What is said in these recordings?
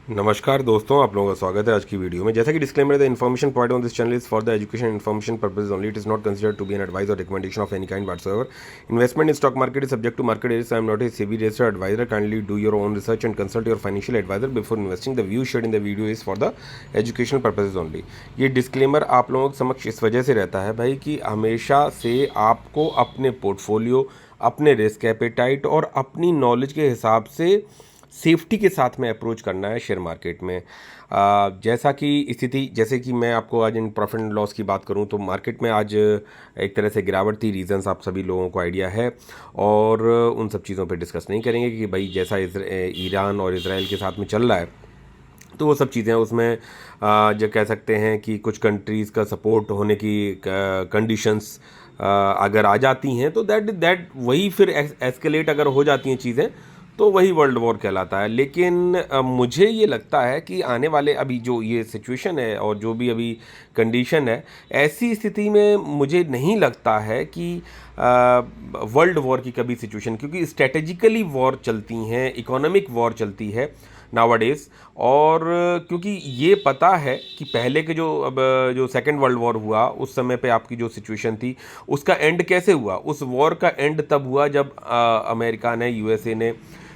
नमस्कार दोस्तों, आप लोगों का स्वागत है आज की वीडियो में। जैसा कि disclaimer, the information provided on this channel is for the education information purposes only. It is not considered to be an advice or recommendation of any kind whatsoever. Investment in stock market is subject to market risk. I am not a SEBI registered advisor. Kindly do your own research and consult your financial advisor before investing. The view shared in the video is for the educational purposes only. ये disclaimer आप लोगों के समक्ष इस वजह से रहता है भाई कि हमेशा से आपको अपने पोर्टफोलियो, अपने रिस्क एपेटाइट और अपनी नॉलेज के हिसाब से सेफ्टी के साथ में अप्रोच करना है शेयर मार्केट में। जैसा कि स्थिति, जैसे कि मैं आपको आज इन प्रॉफिट एंड लॉस की बात करूं तो मार्केट में आज एक तरह से गिरावट थी। रीजंस आप सभी लोगों को आइडिया है और उन सब चीज़ों पे डिस्कस नहीं करेंगे कि भाई जैसा ईरान और इजराइल के साथ में चल रहा है तो वो सब चीज़ें उसमें जो कह सकते हैं कि कुछ कंट्रीज़ का सपोर्ट होने की कंडीशंस अगर आ जाती हैं तो दैट वही फिर एस्केलेट अगर हो जाती हैं चीज़ें तो वही वर्ल्ड वॉर कहलाता है। लेकिन मुझे ये लगता है कि आने वाले अभी जो ये सिचुएशन है और जो भी अभी कंडीशन है, ऐसी स्थिति में मुझे नहीं लगता है कि वर्ल्ड वॉर की कभी सिचुएशन, क्योंकि स्ट्रेटेजिकली वॉर चलती हैं, इकोनॉमिक वॉर चलती है नावाडेज। और क्योंकि ये पता है कि पहले के जो सेकेंड वर्ल्ड वॉर हुआ उस समय पे आपकी जो सिचुएशन थी उसका एंड कैसे हुआ। उस वॉर का एंड तब हुआ जब अमेरिका ने, यूएसए ने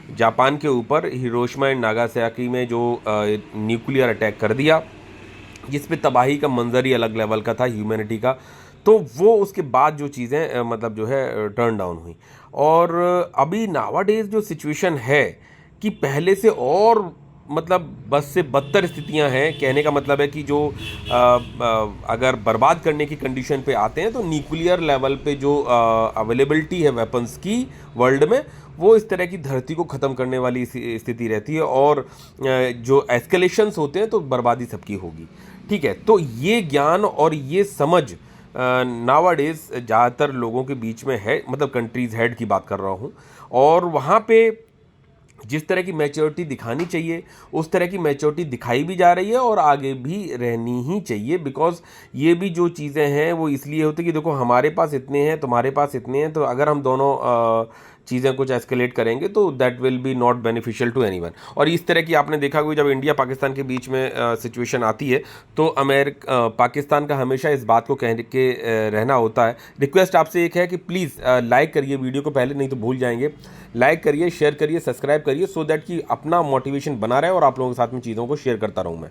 जापान के ऊपर हिरोशिमा एंड नागासाकी में जो न्यूक्लियर अटैक कर दिया, जिस पे तबाही का मंजर ही अलग लेवल का था ह्यूमैनिटी का। तो वो उसके बाद जो चीज़ें मतलब जो है टर्न डाउन हुई। और अभी नावाडेज जो सिचुएशन है कि पहले से और मतलब बस से बदतर स्थितियां हैं। कहने का मतलब है कि जो अगर बर्बाद करने की कंडीशन पे आते हैं तो न्यूक्लियर लेवल पे जो अवेलेबिलिटी है वेपन्स की वर्ल्ड में, वो इस तरह की धरती को ख़त्म करने वाली स्थिति रहती है। और जो एस्केलेशंस होते हैं तो बर्बादी सबकी होगी। ठीक है, तो ये ज्ञान और ये समझ नावाडेज ज़्यादातर लोगों के बीच में है, मतलब कंट्रीज़ हेड की बात कर रहा हूँ। और वहाँ पे जिस तरह की मैच्योरिटी दिखानी चाहिए उस तरह की मैच्योरिटी दिखाई भी जा रही है और आगे भी रहनी ही चाहिए। बिकॉज ये भी जो चीज़ें हैं वो इसलिए होती कि देखो हमारे पास इतने हैं, तुम्हारे पास इतने हैं, तो अगर हम दोनों चीज़ें कुछ एस्केलेट करेंगे तो that will be not beneficial to anyone. और इस तरह की आपने देखा कि जब इंडिया पाकिस्तान के बीच में सिचुएशन आती है तो पाकिस्तान का हमेशा इस बात को कह के रहना होता है। रिक्वेस्ट आपसे एक है कि प्लीज़ लाइक करिए वीडियो को पहले, नहीं तो भूल जाएंगे। लाइक करिए, शेयर करिए, सब्सक्राइब करिए, सो दैट कि अपना मोटिवेशन बना रहे और आप लोगों के साथ में चीज़ों को शेयर करता रहूँ मैं।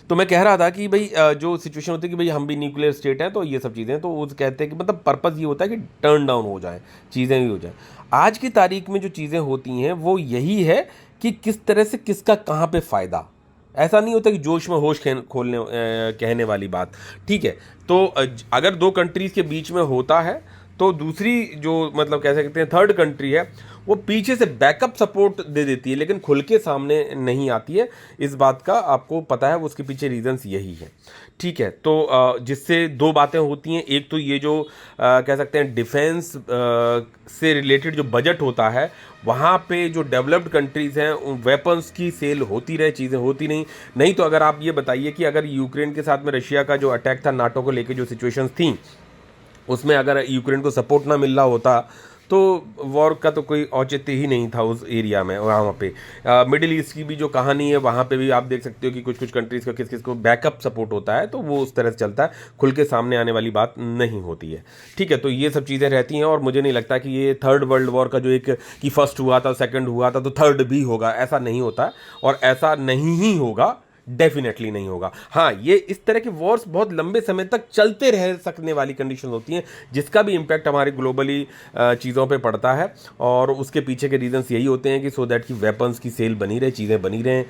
तो मैं कह रहा था कि भाई जो सिचुएशन होती है कि भाई हम भी न्यूक्लियर स्टेट हैं तो ये सब चीज़ें, तो वो कहते हैं कि मतलब पर्पज़ ये होता है कि टर्न डाउन हो जाए, चीज़ें भी हो जाए। आज की तारीख में जो चीज़ें होती हैं वो यही है कि किस तरह से किसका कहाँ पे फ़ायदा। ऐसा नहीं होता कि जोश में होश खोलने कहने वाली बात। ठीक है, तो अगर दो कंट्रीज़ के बीच में होता है तो दूसरी जो मतलब कह सकते हैं थर्ड कंट्री है वो पीछे से बैकअप सपोर्ट दे देती है, लेकिन खुल के सामने नहीं आती है। इस बात का आपको पता है, उसके पीछे रीजंस यही है। ठीक है, तो जिससे दो बातें होती हैं। एक तो ये जो कह सकते हैं डिफेंस से रिलेटेड जो बजट होता है, वहाँ पे जो डेवलप्ड कंट्रीज़ हैं उन वेपन्स की सेल होती रहे, चीज़ें होती नहीं तो अगर आप ये बताइए कि अगर यूक्रेन के साथ में रशिया का जो अटैक था, नाटो को लेके जो सिचुएशंस थी, उसमें अगर यूक्रेन को सपोर्ट ना मिल रहा होता तो वॉर का तो कोई औचित्य ही नहीं था उस एरिया में। वहाँ पे मिडिल ईस्ट की भी जो कहानी है वहाँ पे भी आप देख सकते हो कि कुछ कुछ कंट्रीज़ का किस किस को बैकअप सपोर्ट होता है, तो वो उस तरह से चलता है, खुल के सामने आने वाली बात नहीं होती है। ठीक है, तो ये सब चीज़ें रहती हैं और मुझे नहीं लगता कि ये थर्ड वर्ल्ड वॉर का जो एक कि फर्स्ट हुआ था, सेकेंड हुआ था तो थर्ड भी होगा, ऐसा नहीं होता है और ऐसा नहीं ही होगा, डेफिनेटली नहीं होगा। हाँ, ये इस तरह के वॉर्स बहुत लंबे समय तक चलते रह सकने वाली कंडीशन होती हैं, जिसका भी इम्पैक्ट हमारे ग्लोबली चीज़ों पे पड़ता है। और उसके पीछे के रीजंस यही होते हैं कि सो दैट कि वेपन्स की सेल बनी रहे, चीज़ें बनी रहें,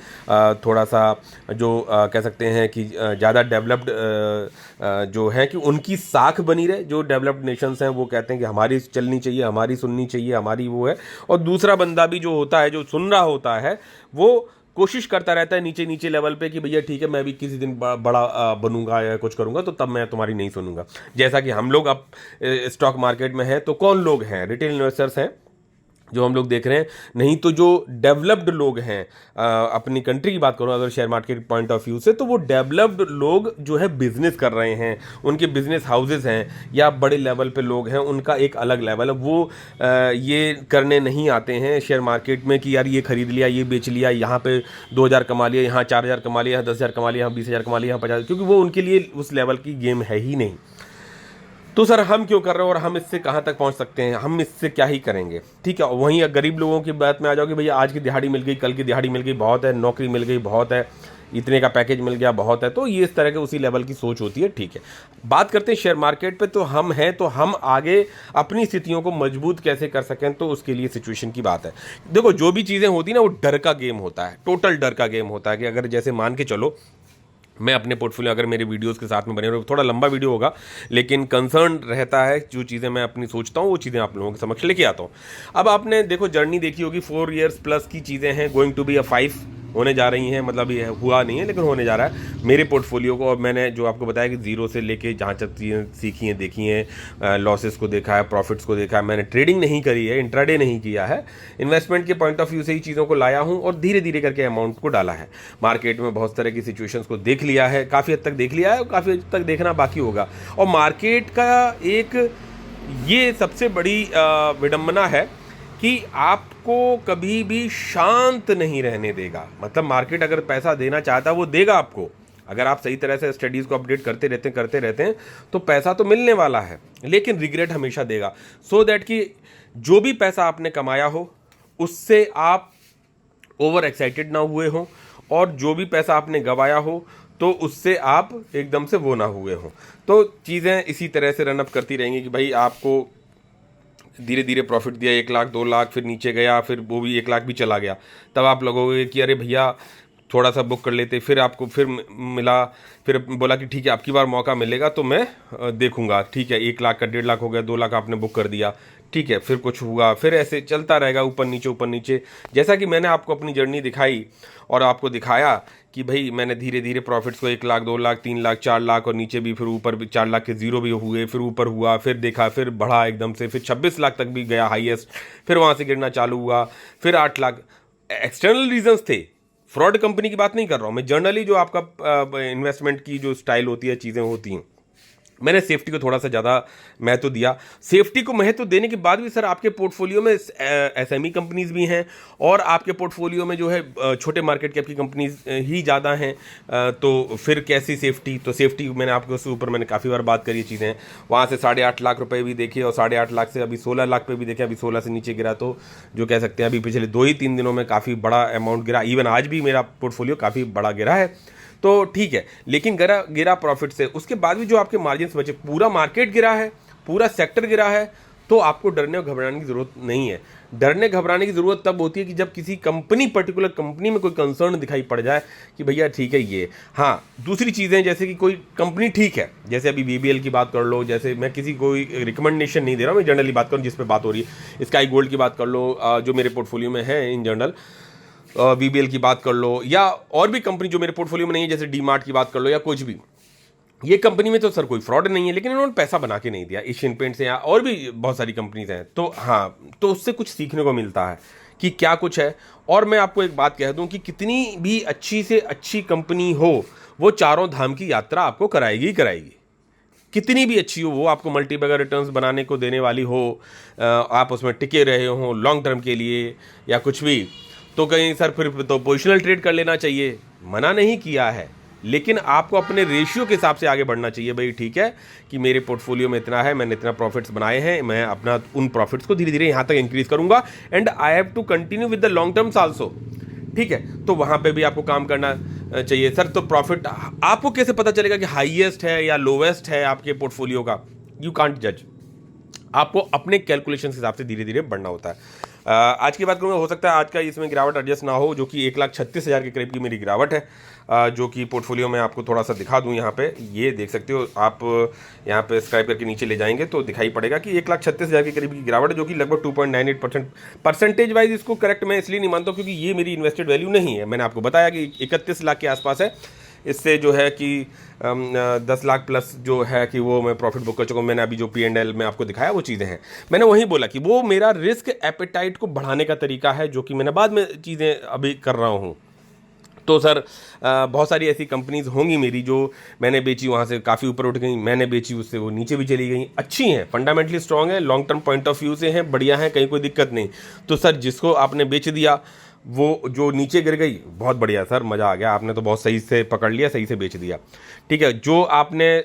थोड़ा सा जो कह सकते हैं कि ज़्यादा डेवलप्ड जो है कि उनकी साख बनी रहे। जो डेवलप्ड नेशंस हैं वो कहते हैं कि हमारी चलनी चाहिए, हमारी सुननी चाहिए, हमारी वो है। और दूसरा बंदा भी जो होता है, जो सुन रहा होता है, वो कोशिश करता रहता है नीचे नीचे लेवल पे कि भैया ठीक है, मैं भी किसी दिन बड़ा बनूंगा या कुछ करूंगा तो तब मैं तुम्हारी नहीं सुनूंगा। जैसा कि हम लोग अब स्टॉक मार्केट में हैं तो कौन लोग हैं? रिटेल इन्वेस्टर्स हैं, जो हम लोग देख रहे हैं। नहीं तो जो डेवलप्ड लोग हैं, अपनी कंट्री की बात करूं अगर share market point of view से, तो वो डेवलप्ड लोग जो है बिजनेस कर रहे हैं, उनके बिजनेस हाउसेज हैं या बड़े लेवल पे लोग हैं, उनका एक अलग लेवल है। वो ये करने नहीं आते हैं शेयर मार्केट में कि यार ये खरीद लिया, ये बेच लिया, यहाँ पे 2,000 कमा लिया, यहाँ 4,000 कमा लिया, यहाँ 10,000 कमा लिया, यहाँ 20,000 कमा लिया, यहाँ 50,000, क्योंकि वो उनके लिए उस लेवल की गेम है ही नहीं। तो सर हम क्यों कर रहे हैं और हम इससे कहाँ तक पहुँच सकते हैं, हम इससे क्या ही करेंगे। ठीक है, वहीं गरीब लोगों की बात में आ जाओ कि भैया आज की दिहाड़ी मिल गई, कल की दिहाड़ी मिल गई, बहुत है, नौकरी मिल गई, बहुत है, इतने का पैकेज मिल गया, बहुत है। तो ये इस तरह के उसी लेवल की सोच होती है। ठीक है, बात करते हैं शेयर मार्केट पे। तो हम हैं, तो हम आगे अपनी स्थितियों को मजबूत कैसे कर सकें, तो उसके लिए सिचुएशन की बात है। देखो, जो भी चीज़ें होती हैं ना, वो डर का गेम होता है, टोटल डर का गेम होता है। कि अगर जैसे मान के चलो मैं अपने पोर्टफोलियो, अगर मेरे वीडियोस के साथ में बने रहो, थोड़ा लंबा वीडियो होगा लेकिन कंसर्न रहता है, जो चीज़ें मैं अपनी सोचता हूँ वो चीज़ें आप लोगों के समक्ष लेके आता हूँ। अब आपने देखो जर्नी देखी होगी, 4 इयर्स प्लस की चीज़ें हैं, गोइंग टू बी अ 5 होने जा रही हैं। मतलब ये हुआ नहीं है लेकिन होने जा रहा है मेरे पोर्टफोलियो को। और मैंने जो आपको बताया कि जीरो से लेके जहाँ तक चीज़ें सीखी हैं, देखी हैं, लॉसेस को देखा है, प्रॉफिट्स को देखा है। मैंने ट्रेडिंग नहीं करी है, इंट्राडे नहीं किया है, इन्वेस्टमेंट के पॉइंट ऑफ व्यू से ही चीज़ों को लाया हूँ और धीरे धीरे करके अमाउंट को डाला है। मार्केट में बहुत तरह की सिचुएशंस को देख लिया है, काफ़ी हद तक देख लिया है और काफ़ी हद तक देखना बाकी होगा। और मार्केट का एक ये सबसे बड़ी विडंबना है कि आपको कभी भी शांत नहीं रहने देगा। मतलब मार्केट अगर पैसा देना चाहता है वो देगा आपको, अगर आप सही तरह से स्टडीज़ को अपडेट करते रहते हैं तो पैसा तो मिलने वाला है, लेकिन रिग्रेट हमेशा देगा। सो दैट कि जो भी पैसा आपने कमाया हो उससे आप ओवर एक्साइटेड ना हुए हो, और जो भी पैसा आपने गंवाया हो तो उससे आप एकदम से वो ना हुए हो। तो चीज़ें इसी तरह से रनअप करती रहेंगी कि भाई आपको धीरे धीरे प्रॉफिट दिया 1 लाख 2 लाख, फिर नीचे गया, फिर वो भी 1 लाख भी चला गया। तब आप लगोगे कि अरे भैया थोड़ा सा बुक कर लेते, फिर आपको फिर मिला, फिर बोला कि ठीक है आपकी बार मौका मिलेगा तो मैं देखूंगा। ठीक है, 1 लाख का 1.5 लाख हो गया, 2 लाख आपने बुक कर दिया, ठीक है, फिर कुछ हुआ, फिर ऐसे चलता रहेगा ऊपर नीचे ऊपर नीचे। जैसा कि मैंने आपको अपनी जर्नी दिखाई और आपको दिखाया कि भाई मैंने धीरे धीरे प्रॉफिट्स को 1 लाख 2 लाख 3 लाख 4 लाख और नीचे भी, फिर ऊपर भी 4 लाख के जीरो भी हुए, फिर ऊपर हुआ, फिर देखा, फिर बढ़ा एकदम से, फिर 26 लाख तक भी गया हाईएस्ट, फिर वहाँ से गिरना चालू हुआ, फिर 8 लाख। एक्सटर्नल रीजंस थे, फ्रॉड कंपनी की बात नहीं कर रहा हूँ मैं, जर्नली जो आपका इन्वेस्टमेंट की जो स्टाइल होती है, चीज़ें होती हैं। मैंने सेफ्टी को थोड़ा सा ज़्यादा महत्व दिया। सेफ्टी को महत्व देने के बाद भी सर आपके पोर्टफोलियो में एसएमई कंपनीज भी हैं और आपके पोर्टफोलियो में जो है छोटे मार्केट कैप की कंपनीज ही ज़्यादा हैं। तो फिर कैसी सेफ्टी, तो सेफ्टी मैंने आपके उसके ऊपर मैंने काफ़ी बार बात करी चीज़ें। वहाँ से 8.5 लाख रुपए भी देखे और 8.5 लाख से अभी 16 लाख पे भी देखे, अभी 16 से नीचे गिरा। तो जो कह सकते हैं अभी पिछले 2 ही 3 दिनों में काफ़ी बड़ा अमाउंट गिरा। इवन आज भी मेरा पोर्टफोलियो काफ़ी बड़ा गिरा है, तो ठीक है, लेकिन गिरा प्रॉफिट से। उसके बाद भी जो आपके मार्जिन्स बचे, पूरा मार्केट गिरा है, पूरा सेक्टर गिरा है, तो आपको डरने और घबराने की जरूरत नहीं है। डरने घबराने की जरूरत तब होती है कि जब किसी कंपनी, पर्टिकुलर कंपनी में कोई कंसर्न दिखाई पड़ जाए कि भैया ठीक है ये। हाँ, दूसरी चीज़ें जैसे कि कोई कंपनी ठीक है, जैसे अभी बीबीएल की बात कर लो, जैसे मैं किसी कोई रिकमेंडेशन नहीं दे रहा हूँ, मैं जनरली बात करूँ जिस पे बात हो रही है। स्काई गोल्ड की बात कर लो, जो मेरे पोर्टफोलियो में है इन जनरल, बीबीएल की बात कर लो, या और भी कंपनी जो मेरे पोर्टफोलियो में नहीं है, जैसे डीमार्ट की बात कर लो या कुछ भी। ये कंपनी में तो सर कोई फ्रॉड नहीं है, लेकिन इन्होंने पैसा बना के नहीं दिया। एशियन पेंट्स या और भी बहुत सारी कंपनीज हैं। तो हाँ, तो उससे कुछ सीखने को मिलता है कि क्या कुछ है। और मैं आपको एक बात कह दूं कि कितनी भी अच्छी से अच्छी कंपनी हो, वो चारों धाम की यात्रा आपको कराएगी ही कराएगी। कितनी भी अच्छी हो वो, आपको मल्टीबैगर रिटर्न्स बनाने को देने वाली हो, आप उसमें टिके रहे हो लॉन्ग टर्म के लिए या कुछ भी, तो कहीं सर फिर तो पोजिशनल ट्रेड कर लेना चाहिए। मना नहीं किया है, लेकिन आपको अपने रेशियो के हिसाब से आगे बढ़ना चाहिए। भाई ठीक है कि मेरे पोर्टफोलियो में इतना है, मैंने इतना प्रॉफिट्स बनाए हैं, मैं अपना उन प्रॉफिट्स को धीरे धीरे यहाँ तक इंक्रीज करूंगा, and I have to continue with the long terms also. ठीक है, तो वहाँ पे भी आपको काम करना चाहिए। सर तो प्रॉफिट आपको कैसे पता चलेगा कि हाईएस्ट है या लोवेस्ट है आपके पोर्टफोलियो का? यू कांट जज। आपको अपने कैलकुलेशन के हिसाब से धीरे धीरे बढ़ना होता है। आज की बात करूँगा, हो सकता है आज का इसमें गिरावट एडजस्ट ना हो, जो कि 1,36,000 के करीब की मेरी गिरावट है, जो कि पोर्टफोलियो में आपको थोड़ा सा दिखा दूं। यहाँ पे ये देख सकते हो आप, यहाँ पे स्क्राइब करके नीचे ले जाएंगे तो दिखाई पड़ेगा कि 1,36,000 के करीब की गिरावट है, जो कि लगभग 2.98%। परसेंटेज वाइज इसको करेक्ट मैं इसलिए नहीं मानता क्योंकि ये मेरी इन्वेस्टेड वैल्यू नहीं है। मैंने आपको बताया कि 31 लाख के आसपास है, इससे जो है कि 10 लाख प्लस जो है कि वो मैं प्रॉफिट बुक कर चुका हूँ। मैंने अभी जो P&L में आपको दिखाया वो चीज़ें हैं। मैंने वही बोला कि वो मेरा रिस्क एपेटाइट को बढ़ाने का तरीका है, जो कि मैंने बाद में चीज़ें अभी कर रहा हूँ। तो सर बहुत सारी ऐसी कंपनीज होंगी मेरी जो मैंने बेची, वहाँ से काफ़ी ऊपर उठ गई, मैंने बेची उससे वो नीचे भी चली गई, अच्छी हैं, फंडामेंटली स्ट्रांग है, long term point of view से हैं, बढ़िया हैं, कहीं कोई दिक्कत नहीं। तो सर जिसको आपने बेच दिया वो जो नीचे गिर गई, बहुत बढ़िया सर, मज़ा आ गया, आपने तो बहुत सही से पकड़ लिया, सही से बेच दिया। ठीक है, जो आपने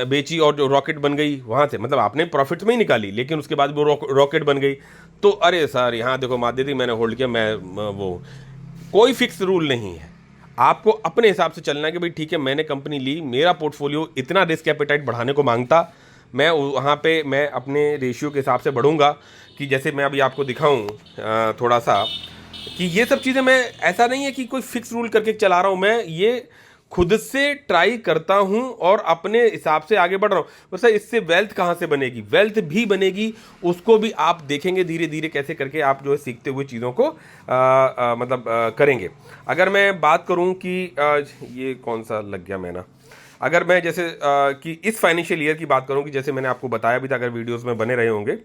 बेची और जो रॉकेट बन गई वहाँ से, मतलब आपने प्रॉफिट में ही निकाली लेकिन उसके बाद वो रॉकेट बन गई, तो अरे सर यहाँ देखो माध्य दी मैंने होल्ड किया, मैं वो कोई फिक्स रूल नहीं है, आपको अपने हिसाब से चलना है कि भाई ठीक है मैंने कंपनी ली, मेरा पोर्टफोलियो इतना रिस्क एपेटाइट बढ़ाने को मांगता, मैं वहाँ पे मैं अपने रेशियो के हिसाब से बढ़ूंगा। कि जैसे मैं अभी आपको दिखाऊं थोड़ा सा कि ये सब चीज़ें, मैं ऐसा नहीं है कि कोई फिक्स रूल करके चला रहा हूँ, मैं ये खुद से ट्राई करता हूं और अपने हिसाब से आगे बढ़ रहा हूं। वैसे इससे वेल्थ कहां से बनेगी, वेल्थ भी बनेगी, उसको भी आप देखेंगे धीरे धीरे कैसे करके आप जो है सीखते हुए चीज़ों को करेंगे। अगर मैं बात करूं कि ये कौन सा लग गया मैंने, अगर मैं जैसे कि इस फाइनेंशियल ईयर की बात करूं कि जैसे मैंने आपको बताया भी था, अगर वीडियोज़ में बने रहे होंगे,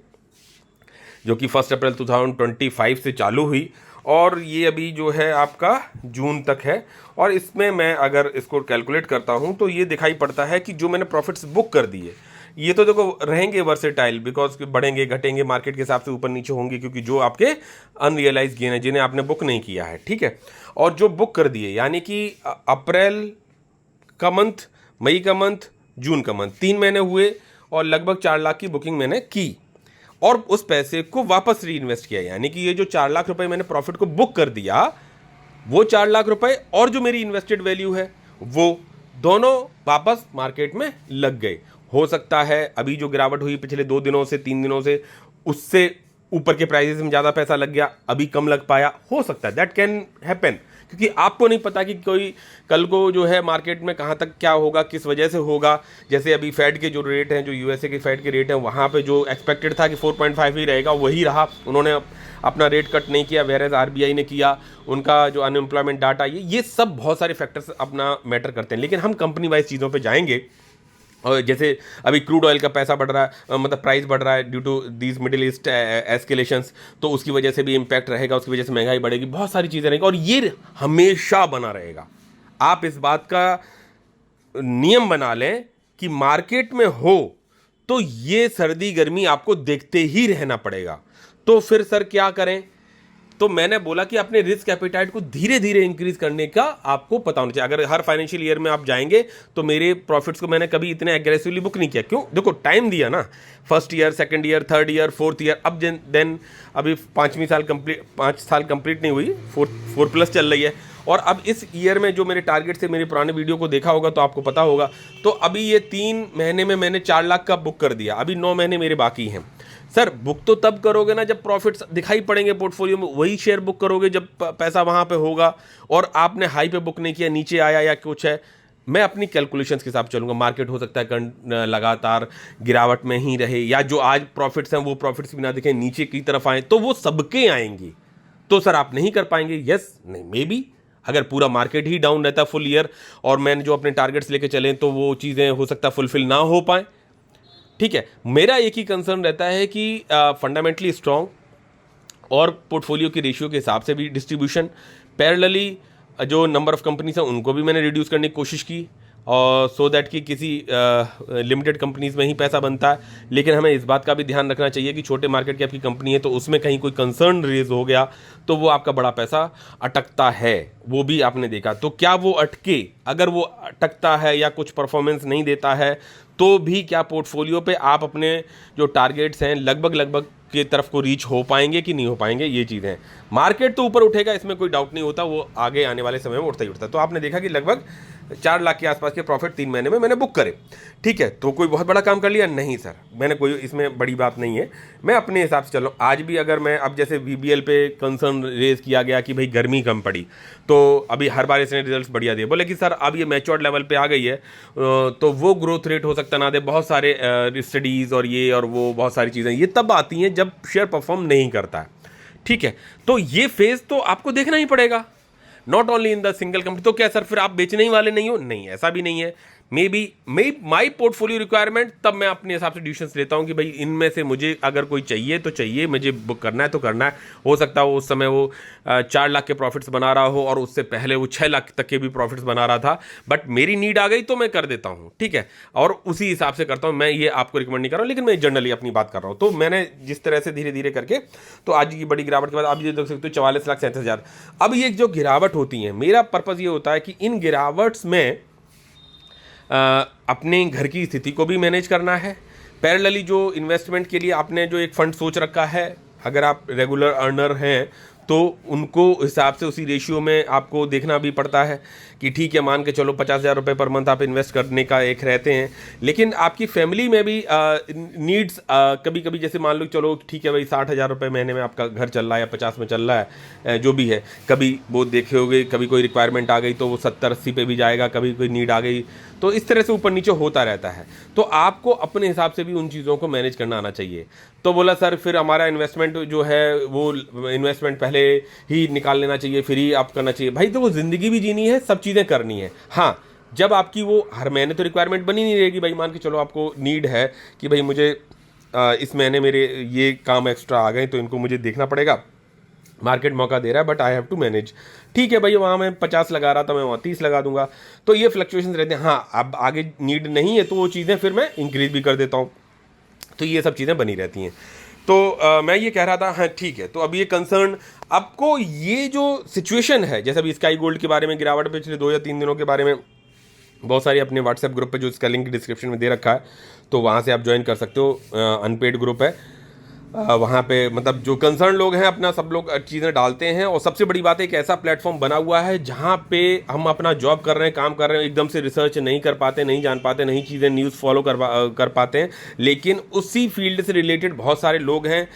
जो कि 1 अप्रैल 2025 से चालू हुई और ये अभी जो है आपका जून तक है। और इसमें मैं अगर इसको कैलकुलेट करता हूँ तो ये दिखाई पड़ता है कि जो मैंने प्रॉफिट्स बुक कर दिए, ये तो देखो रहेंगे वर्सेटाइल, बिकॉज बढ़ेंगे घटेंगे मार्केट के हिसाब से, ऊपर नीचे होंगे, क्योंकि जो आपके अनरियलाइज गेन है जिन्हें आपने बुक नहीं किया है। ठीक है, और जो बुक कर दिए यानी कि अप्रैल का मंथ, मई का मंथ, जून का मंथ, 3 महीने हुए और लगभग 4 लाख की बुकिंग मैंने की और उस पैसे को वापस री इन्वेस्ट किया। यानी कि ये जो 4 लाख रुपए मैंने प्रॉफिट को बुक कर दिया, वो 4 लाख रुपए और जो मेरी इन्वेस्टेड वैल्यू है वो दोनों वापस मार्केट में लग गए। हो सकता है अभी जो गिरावट हुई पिछले 2 दिनों से 3 दिनों से, उससे ऊपर के प्राइसेस में ज़्यादा पैसा लग गया, अभी कम लग पाया, हो सकता है, दैट कैन हैपन, क्योंकि आपको नहीं पता कि कोई कल को जो है मार्केट में कहाँ तक क्या होगा, किस वजह से होगा। जैसे अभी फेड के जो रेट हैं, जो यूएसए के फेड के रेट हैं, वहाँ पे जो एक्सपेक्टेड था कि 4.5 ही रहेगा वही रहा, उन्होंने अपना रेट कट नहीं किया, वेरेज आरबीआई ने किया। उनका जो अनएम्प्लॉयमेंट डाटा, ये सब बहुत सारे फैक्टर्स अपना मैटर करते हैं। लेकिन हम कंपनी वाइज चीज़ों पर जाएंगे, और जैसे अभी क्रूड ऑयल का पैसा बढ़ रहा है, मतलब प्राइस बढ़ रहा है due to these Middle East escalations, तो उसकी वजह से भी इम्पैक्ट रहेगा, उसकी वजह से महंगाई बढ़ेगी, बहुत सारी चीज़ें रहेंगी और ये हमेशा बना रहेगा। आप इस बात का नियम बना लें कि मार्केट में हो तो ये सर्दी गर्मी आपको देखते ही रहना पड़ेगा। तो फिर सर क्या करें, तो मैंने बोला कि अपने रिस्क एपेटाइट को धीरे धीरे इंक्रीज करने का आपको पता होना चाहिए। अगर हर फाइनेंशियल ईयर में आप जाएंगे तो मेरे प्रॉफिट्स को मैंने कभी इतने एग्रेसिवली बुक नहीं किया, क्यों, देखो टाइम दिया ना, first year, second year, third year, fourth year, अब देन अभी 5 साल कंप्लीट नहीं हुई, 4+ चल रही है। और अब इस ईयर में जो मेरे टारगेट से, मेरे पुराने वीडियो को देखा होगा तो आपको पता होगा, तो अभी ये 3 महीने में मैंने 4 लाख का बुक कर दिया, अभी 9 महीने मेरे बाकी हैं। सर बुक तो तब करोगे ना जब प्रॉफिट्स दिखाई पड़ेंगे पोर्टफोलियो में, वही शेयर बुक करोगे जब पैसा वहां पे होगा। और आपने हाई पे बुक नहीं किया, नीचे आया या कुछ है, मैं अपनी कैलकुलेशंस के साथ चलूंगा। मार्केट हो सकता है लगातार गिरावट में ही रहे, या जो आज प्रॉफिट्स हैं वो प्रॉफिट्स भी ना दिखें, नीचे की तरफ आए, तो वो सबके आएंगी। तो सर आप नहीं कर पाएंगे, यस नहीं, मे बी अगर पूरा मार्केट ही डाउन रहता फुल ईयर और मैंने जो अपने टारगेट्स लेके चले तो वो चीज़ें हो सकता है फुलफिल ना हो पाए। ठीक है, मेरा एक ही कंसर्न रहता है कि फंडामेंटली स्ट्रांग और पोर्टफोलियो की रेशियो के हिसाब से भी डिस्ट्रीब्यूशन, पैरेलली जो नंबर ऑफ कंपनीज हैं उनको भी मैंने रिड्यूस करने की कोशिश की, और सो दैट कि किसी लिमिटेड कंपनीज में ही पैसा बनता है। लेकिन हमें इस बात का भी ध्यान रखना चाहिए कि छोटे मार्केट की आपकी कंपनी है तो उसमें कहीं कोई कंसर्न रेज हो गया तो वो आपका बड़ा पैसा अटकता है, वो भी आपने देखा। तो क्या वो अटके, अगर वो अटकता है या कुछ परफॉर्मेंस नहीं देता है तो भी क्या पोर्टफोलियो पे आप अपने जो टारगेट्स हैं लगभग की तरफ को रीच हो पाएंगे कि नहीं हो पाएंगे, ये चीज़ है। मार्केट तो ऊपर उठेगा, इसमें कोई डाउट नहीं होता, वो आगे आने वाले समय में उठता ही उठता। तो आपने देखा कि लगभग 4 लाख के आसपास के प्रॉफिट 3 महीने में मैंने बुक करे। ठीक है, तो कोई बहुत बड़ा काम कर लिया नहीं सर, मैंने कोई इसमें बड़ी बात नहीं है, मैं अपने हिसाब से चल रहा हूँ। आज भी अगर मैं, अब जैसे VBL पे कंसर्न रेज किया गया कि भाई गर्मी कम पड़ी, तो अभी हर बार इसने रिजल्ट्स बढ़िया दिए, बोले कि सर अब ये मैच्योर्ड लेवल पे आ गई है तो वो ग्रोथ रेट हो सकता ना दे, बहुत सारे स्टडीज़ और ये और वो बहुत सारी चीज़ें ये तब आती हैं जब शेयर परफॉर्म नहीं करता है। ठीक है, तो ये फेज़ तो आपको देखना ही पड़ेगा। Not only in the single company. तो क्या सर फिर आप बेचने ही वाले नहीं हो? नहीं, ऐसा भी नहीं है। May be my portfolio requirement, तब मैं अपने हिसाब से डिसीजंस लेता हूं कि भाई इनमें से मुझे अगर कोई चाहिए तो चाहिए, मुझे बुक करना है तो करना है। हो सकता है उस समय वो 4 लाख के प्रॉफिट्स बना रहा हो और उससे पहले वो 6 लाख तक के भी प्रॉफिट्स बना रहा था, बट मेरी नीड आ गई तो मैं कर देता हूं, ठीक है, और उसी हिसाब से करता हूं। मैं ये आपको रिकमेंड नहीं कर रहा हूं, लेकिन मैं जनरली अपनी बात कर रहा हूं। तो मैंने जिस तरह से धीरे धीरे करके, तो आज की बड़ी गिरावट के बाद आप ये देख सकते हो 44,37,000। अब ये जो गिरावट होती है, मेरा पर्पज़ ये होता है कि इन गिरावट्स में अपने घर की स्थिति को भी मैनेज करना है। पैरेलली जो इन्वेस्टमेंट के लिए आपने जो एक फंड सोच रखा है, अगर आप रेगुलर अर्नर हैं तो उनको हिसाब से उसी रेशियो में आपको देखना भी पड़ता है कि ठीक है, मान के चलो 50,000 रुपये पर मंथ आप इन्वेस्ट करने का एक रहते हैं, लेकिन आपकी फैमिली में भी नीड्स कभी कभी, जैसे मान लो चलो ठीक है भाई 60,000 रुपये महीने में आपका घर चल रहा है या 50 में चल रहा है, जो भी है, कभी वो देखे होगे, कभी कोई रिक्वायरमेंट आ गई तो वो 70-80 पे भी जाएगा, कभी कोई नीड आ गई, तो इस तरह से ऊपर नीचे होता रहता है। तो आपको अपने हिसाब से भी उन चीज़ों को मैनेज करना आना चाहिए। तो बोला सर फिर हमारा इन्वेस्टमेंट जो है वो इन्वेस्टमेंट पहले ही निकाल लेना चाहिए, फिर ही आप करना चाहिए। भाई तो वो ज़िंदगी भी जीनी है, सब चीज़ें करनी है। हाँ, जब आपकी वो हर महीने तो रिक्वायरमेंट बनी नहीं रहेगी। भाई मान के चलो आपको नीड है कि भाई मुझे इस महीने मेरे ये काम एक्स्ट्रा आ गए तो इनको मुझे देखना पड़ेगा, मार्केट मौका दे रहा है, but I have to manage. ठीक है भाई, वहाँ मैं 50 लगा रहा था, मैं वहाँ 30 लगा दूंगा। तो ये फ्लक्चुएशन रहते हैं। हाँ, अब आगे नीड नहीं है तो वो चीज़ें फिर मैं इंक्रीज भी कर देता हूँ। तो ये सब चीज़ें बनी रहती हैं। तो मैं ये कह रहा था, हाँ ठीक है, तो अब ये कंसर्न आपको, ये जो सिचुएशन है, जैसे अभी स्काई गोल्ड के बारे में गिरावट पिछले 2 या 3 दिनों के बारे में बहुत सारी अपने व्हाट्सएप ग्रुप पे, जो इसका लिंक डिस्क्रिप्शन में दे रखा है, तो वहाँ से आप ज्वाइन कर सकते हो। अनपेड ग्रुप है, वहाँ पे मतलब जो कंसर्न लोग हैं अपना सब लोग चीज़ें डालते हैं। और सबसे बड़ी बात है, एक ऐसा प्लेटफॉर्म बना हुआ है जहाँ पे हम अपना जॉब कर रहे हैं, काम कर रहे हैं, एकदम से रिसर्च नहीं कर पाते, नहीं जान पाते, नई चीज़ें न्यूज़ फॉलो कर पाते हैं, लेकिन उसी फील्ड से रिलेटेड बहुत सारे लोग हैं।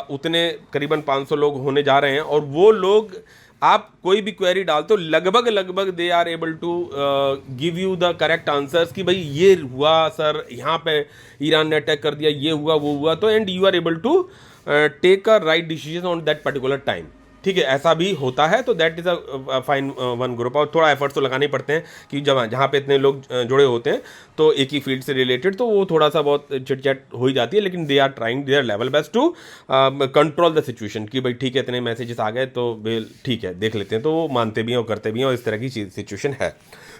उतने करीबन 500 लोग होने जा रहे हैं, और वो लोग, आप कोई भी क्वेरी डालते हो, लगभग they are able to give you the correct answers कि भाई ये हुआ सर, यहाँ पे ईरान ने अटैक कर दिया, ये हुआ, वो हुआ, तो and you are able to take a right decision on that particular time. ठीक है, ऐसा भी होता है। तो that is a fine one group. और थोड़ा एफर्ट्स तो लगाने पड़ते हैं कि जब जहाँ पे इतने लोग जुड़े होते हैं तो एक ही फील्ड से रिलेटेड, तो वो थोड़ा सा बहुत चिट चैट हो ही जाती है, लेकिन they are trying their level best to control the situation कि भाई ठीक है, इतने मैसेजेस आ गए तो ठीक है देख लेते हैं, तो वो मानते भी हैं और करते भी हैं, और इस तरह की सिचुएशन है।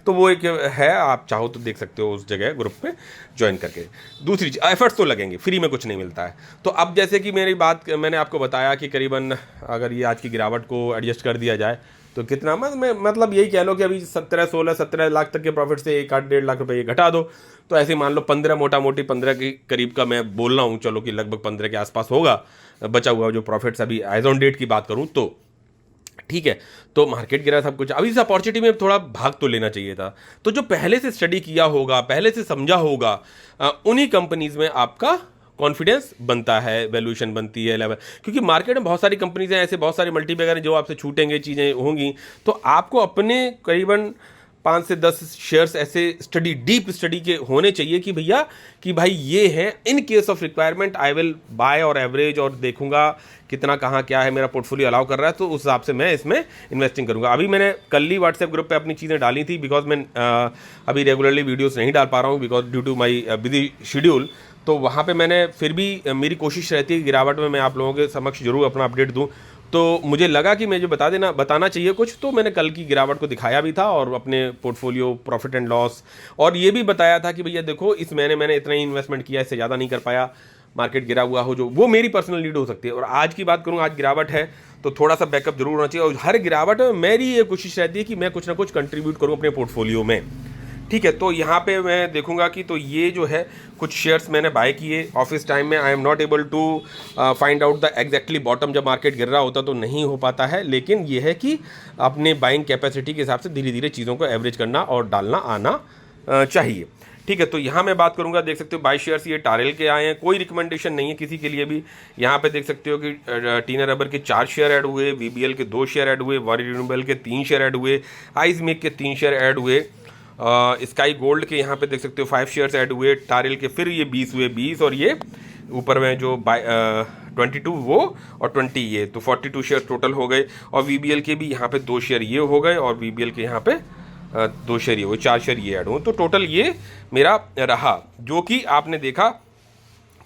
तो वो एक है, आप चाहो तो देख सकते हो उस जगह ग्रुप पे ज्वाइन करके। दूसरी चीज, एफर्ट्स तो लगेंगे, फ्री में कुछ नहीं मिलता है। तो अब जैसे कि मेरी बात, मैंने आपको बताया कि करीबन अगर ये आज की गिरावट को एडजस्ट कर दिया जाए तो कितना, मतलब यही कह लो कि अभी 17 लाख तक के प्रॉफिट से 1-1.5 लाख रुपए ये घटा दो, तो ऐसे मान लो 15, मोटा मोटी 15 के करीब का मैं बोल रहा हूँ, चलो कि लगभग 15 के आसपास होगा बचा हुआ जो प्रॉफिट्स अभी एज ऑन डेट की बात करूँ तो। ठीक है, तो मार्केट गिरा, सब कुछ, अभी इस अपॉर्चुनिटी में थोड़ा भाग तो लेना चाहिए था। तो जो पहले से स्टडी किया होगा, पहले से समझा होगा, उन्हीं कंपनीज में आपका कॉन्फिडेंस बनता है, वैल्यूएशन बनती है, लेवल। क्योंकि मार्केट में बहुत सारी कंपनीज हैं, ऐसे बहुत सारे मल्टीबैगर जो आपसे छूटेंगे, चीज़ें होंगी, तो आपको अपने करीबन 5 से 10 शेयर्स ऐसे स्टडी, डीप स्टडी के होने चाहिए कि भैया कि भाई ये है, in case of requirement I will buy और एवरेज, और देखूंगा कितना कहाँ क्या है, मेरा पोर्टफोलियो अलाउ कर रहा है, तो उस हिसाब से मैं इसमें इन्वेस्टिंग करूंगा। अभी मैंने कल ही व्हाट्सएप ग्रुप पे अपनी चीज़ें डाली थी, बिकॉज मैं अभी रेगुलरली वीडियोस नहीं डाल पा रहा हूँ because due to my busy schedule. तो वहाँ पे मैंने फिर भी मेरी कोशिश रहती है गिरावट में मैं आप लोगों के समक्ष जरूर अपना अपडेट दूँ। तो मुझे लगा कि मुझे बताना चाहिए कुछ, तो मैंने कल की गिरावट को दिखाया भी था और अपने पोर्टफोलियो प्रॉफिट एंड लॉस, और ये भी बताया था कि भैया देखो इस महीने मैंने इतना ही इन्वेस्टमेंट किया, इससे ज़्यादा नहीं कर पाया, मार्केट गिरा हुआ हो जो, वो मेरी पर्सनल नीड हो सकती है। और आज की बात करूँ, आज गिरावट है तो थोड़ा सा बैकअप जरूर होना चाहिए, और हर गिरावट में मेरी ये कोशिश रहती है कि मैं कुछ ना कुछ कंट्रीब्यूट करूँ अपने पोर्टफोलियो में। ठीक है, तो यहाँ पे मैं देखूंगा कि, तो ये जो है कुछ शेयर्स मैंने बाय किए ऑफिस टाइम में। I am not able to find out the exactly bottom, जब मार्केट गिर रहा होता तो नहीं हो पाता है, लेकिन ये है कि अपने बाइंग कैपेसिटी के हिसाब से धीरे धीरे चीज़ों को एवरेज करना और डालना आना चाहिए। ठीक है, तो यहाँ मैं बात करूँगा, देख सकते हो 22 शेयर्स ये टारेल के आए हैं, कोई रिकमेंडेशन नहीं है किसी के लिए भी। यहाँ पे देख सकते हो कि टीना रबर के 4 शेयर ऐड हुए, वीबीएल के 2 शेयर ऐड हुए, वारी रिन्यूएबल के 3 शेयर ऐड हुए, आइसमेक के 3 शेयर ऐड हुए, स्काई गोल्ड के यहाँ पे देख सकते हो 5 शेयर्स ऐड हुए, टारेल के फिर ये 20 हुए 20, और ये ऊपर में जो 22 वो और 20 ये, तो 42 शेयर टोटल हो गए। और VBL के भी यहाँ पे 2 शेयर ये हो गए और VBL के यहाँ पे 2 शेयर ये हो, 4 शेयर ये ऐड हो, तो टोटल ये मेरा रहा। जो कि आपने देखा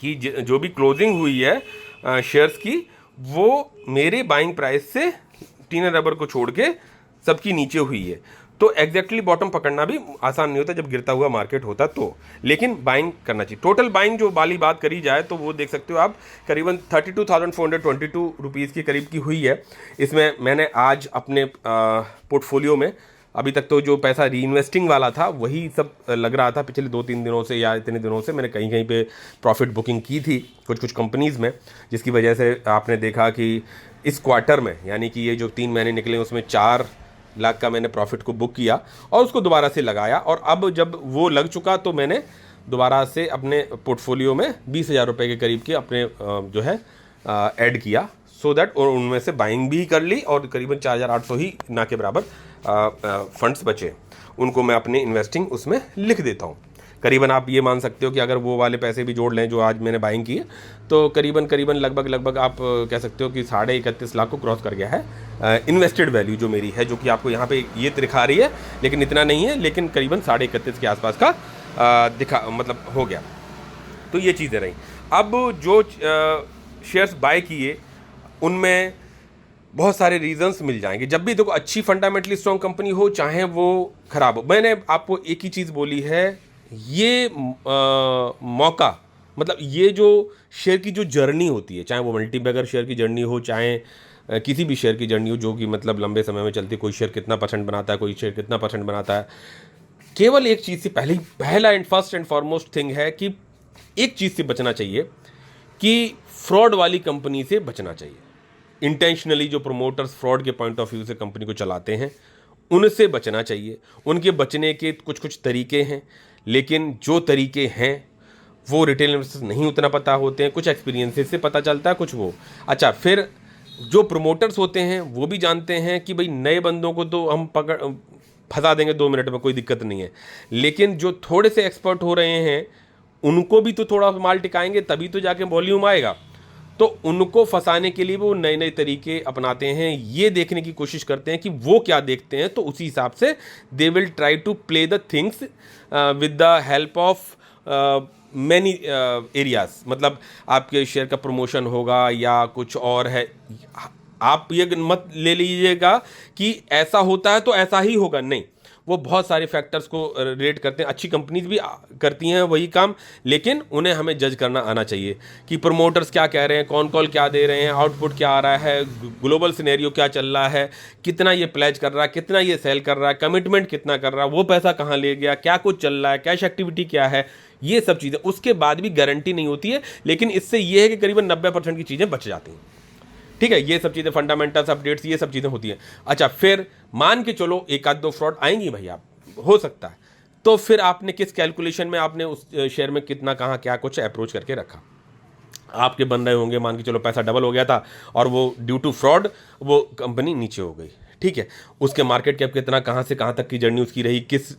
कि जो भी क्लोजिंग हुई है शेयर्स की, वो मेरे बाइंग प्राइस से टीना रबर को छोड़ के सबकी नीचे हुई है। तो एग्जैक्टली बॉटम पकड़ना भी आसान नहीं होता जब गिरता हुआ मार्केट होता तो, लेकिन बाइंग करना चाहिए। टोटल बाइंग जो वाली बात करी जाए तो वो देख सकते हो आप, करीबन 32,422 रुपीज़ के करीब की हुई है। इसमें मैंने आज अपने पोर्टफोलियो में अभी तक तो जो पैसा री इन्वेस्टिंग वाला था वही सब लग रहा था। पिछले 2-3 दिनों से या इतने दिनों से मैंने कहीं कहीं पे प्रॉफिट बुकिंग की थी कुछ कंपनीज़ में, जिसकी वजह से आपने देखा कि इस क्वार्टर में, यानी कि ये जो 3 महीने निकले उसमें 4 लाख का मैंने प्रॉफिट को बुक किया और उसको दोबारा से लगाया। और अब जब वो लग चुका तो मैंने दोबारा से अपने पोर्टफोलियो में 20,000 रुपये के करीब के अपने जो है ऐड किया, सो दैट, और उनमें से बाइंग भी कर ली और करीबन 4,800 ही ना के बराबर फंड्स बचे, उनको मैं अपने इन्वेस्टिंग उसमें लिख देता हूँ। करीबन आप ये मान सकते हो कि अगर वो वाले पैसे भी जोड़ लें जो आज मैंने बाइंग की है, तो करीबन लगभग आप कह सकते हो कि 31.5 लाख को क्रॉस कर गया है इन्वेस्टेड वैल्यू जो मेरी है, जो कि आपको यहाँ पे ये दिखा रही है, लेकिन इतना नहीं है, लेकिन करीबन 31.5 के आसपास का मतलब हो गया। तो ये चीज़ें रही। अब जो शेयर्स बाय किए उनमें बहुत सारे रीजंस मिल जाएंगे। जब भी देखो अच्छी फंडामेंटली स्ट्रॉन्ग कंपनी हो चाहे वो खराब हो, मैंने आपको एक ही चीज़ बोली है, ये मौका, मतलब ये जो शेयर की जो जर्नी होती है, चाहे वो मल्टीबैगर शेयर की जर्नी हो, चाहे किसी भी शेयर की जर्नी हो जो कि मतलब लंबे समय में चलती, कोई शेयर कितना परसेंट बनाता है, कोई शेयर कितना परसेंट बनाता है, केवल एक चीज़ से पहला and first and foremost thing है कि एक चीज़ से बचना चाहिए कि फ्रॉड वाली कंपनी से बचना चाहिए। इंटेंशनली जो प्रोमोटर्स फ्रॉड के पॉइंट ऑफ व्यू से कंपनी को चलाते हैं उनसे बचना चाहिए। उनके बचने के कुछ तरीके हैं, लेकिन जो तरीके हैं वो रिटेल इन्वेस्टर्स नहीं उतना पता होते हैं, कुछ एक्सपीरियंसेस से पता चलता है, कुछ वो। अच्छा, फिर जो प्रोमोटर्स होते हैं वो भी जानते हैं कि भाई नए बंदों को तो हम फंसा देंगे 2 मिनट में, कोई दिक्कत नहीं है, लेकिन जो थोड़े से एक्सपर्ट हो रहे हैं उनको भी तो थोड़ा माल टिकाएंगे, तभी तो जाके वॉल्यूम आएगा। तो उनको फंसाने के लिए वो नए नए तरीके अपनाते हैं, ये देखने की कोशिश करते हैं कि वो क्या देखते हैं, तो उसी हिसाब से they will try to play the things with the help of many areas. मतलब आपके शेयर का प्रमोशन होगा या कुछ और है, आप ये मत ले लीजिएगा कि ऐसा होता है तो ऐसा ही होगा, नहीं, वो बहुत सारे फैक्टर्स को रिलेट करते हैं। अच्छी कंपनीज भी करती हैं वही काम, लेकिन उन्हें हमें जज करना आना चाहिए कि प्रमोटर्स क्या कह रहे हैं, कौन कॉल क्या दे रहे हैं, आउटपुट क्या आ रहा है, ग्लोबल सिनेरियो क्या चल रहा है, कितना ये प्लेज कर रहा है, कितना ये सेल कर रहा है, कमिटमेंट कितना कर रहा है, वो पैसा कहाँ ले गया, क्या कुछ चल रहा है, कैश एक्टिविटी क्या है, ये सब चीज़ें। उसके बाद भी गारंटी नहीं होती है, लेकिन इससे ये है कि करीबन 90% की चीज़ें बच जाती हैं। ठीक है, ये सब चीज़ें फंडामेंटल्स अपडेट्स ये सब चीज़ें होती हैं। अच्छा, फिर मान के चलो एक आध दो फ्रॉड आएंगी भैया, हो सकता है, तो फिर आपने किस कैलकुलेशन में आपने उस शेयर में कितना कहाँ क्या कुछ अप्रोच करके रखा। आपके बन रहे होंगे, मान के चलो पैसा डबल हो गया था और वो ड्यू टू फ्रॉड वो कंपनी नीचे हो गई, ठीक है, उसके मार्केट कैप कितना कहाँ से कहाँ तक की जर्नी उसकी रही, किस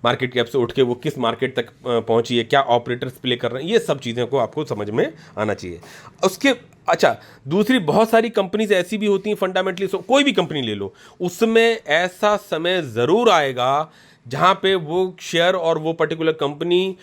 मार्केट कैप से उठ के वो किस मार्केट तक पहुँची है, क्या ऑपरेटर्स प्ले कर रहे हैं, ये सब चीज़ों को आपको समझ में आना चाहिए। उसके अच्छा, दूसरी बहुत सारी कंपनीज ऐसी भी होती हैं फंडामेंटली, कोई भी कंपनी ले लो, उसमें ऐसा समय ज़रूर आएगा जहाँ पे वो शेयर और वो पर्टिकुलर कंपनी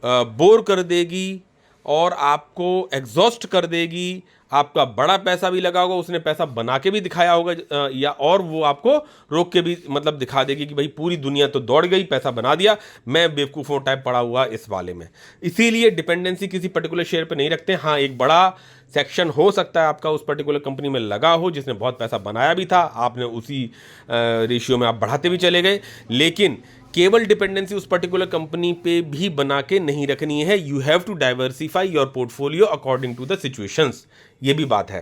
बोर कर देगी और आपको एग्जॉस्ट कर देगी। आपका बड़ा पैसा भी लगा होगा, उसने पैसा बना के भी दिखाया होगा, या और वो आपको रोक के भी मतलब दिखा देगी कि भाई पूरी दुनिया तो दौड़ गई, पैसा बना दिया, मैं बेवकूफ़ों टाइप पड़ा हुआ इस वाले में। इसीलिए डिपेंडेंसी किसी पर्टिकुलर शेयर पे नहीं रखते। हाँ, एक बड़ा सेक्शन हो सकता है आपका उस पर्टिकुलर कंपनी में लगा हो जिसने बहुत पैसा बनाया भी था, आपने उसी रेशियो में आप बढ़ाते भी चले गए, लेकिन केवल डिपेंडेंसी उस पर्टिकुलर कंपनी पे भी बना के नहीं रखनी है। You have to diversify your portfolio according to the situations, ये भी बात है।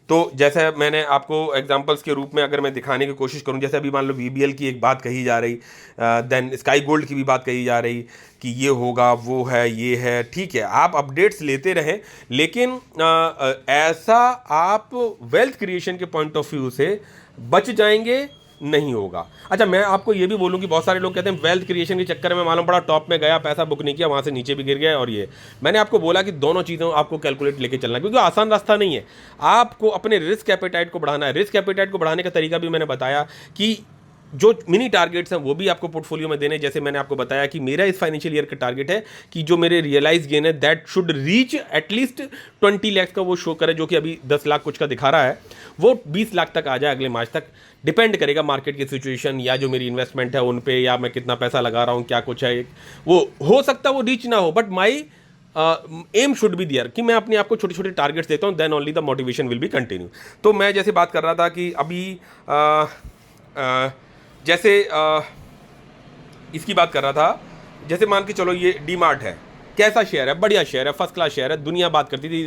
तो जैसे मैंने आपको एग्जांपल्स के रूप में अगर मैं दिखाने की कोशिश करूं, जैसे अभी मान लो VBL की एक बात कही जा रही, देन स्काई गोल्ड की भी बात कही जा रही कि ये होगा, वो है, ये है, ठीक है, आप अपडेट्स लेते रहें, लेकिन ऐसा आप वेल्थ क्रिएशन के पॉइंट ऑफ व्यू से बच जाएंगे नहीं होगा। अच्छा, मैं आपको ये भी बोलूँ कि बहुत सारे लोग कहते हैं वेल्थ क्रिएशन के चक्कर में मालूम पड़ा टॉप में गया, पैसा बुक नहीं किया, वहाँ से नीचे भी गिर गया। और ये मैंने आपको बोला कि दोनों चीज़ों आपको कैलकुलेट लेके चलना है, क्योंकि आसान रास्ता नहीं है। आपको अपने रिस्क एपेटाइट को बढ़ाना है। रिस्क एपेटाइट को बढ़ाने का तरीका भी मैंने बताया कि जो मिनी टारगेट्स हैं वो भी आपको पोर्टफोलियो में देने। जैसे मैंने आपको बताया कि मेरा इस फाइनेंशियल ईयर का टारगेट है कि जो मेरे रियलाइज गेन है that should reach at least 20 lakh का वो शो करे, जो कि अभी 10 लाख कुछ का दिखा रहा है, वो 20 लाख तक आ जाए अगले मार्च तक। डिपेंड करेगा मार्केट की सिचुएशन या जो मेरी इन्वेस्टमेंट है उन पे, या मैं कितना पैसा लगा रहा हूँ, क्या कुछ है, वो हो सकता है वो रीच ना हो, but my aim should be there कि मैं अपने आप को छोटे छोटे टारगेट्स देता हूँ, then only the motivation will be continue. तो मैं जैसे बात कर रहा था कि अभी जैसे इसकी बात कर रहा था, जैसे मान के चलो ये डी मार्ट है, कैसा शेयर है, बढ़िया शेयर है, फर्स्ट क्लास शेयर है, दुनिया बात करती थी।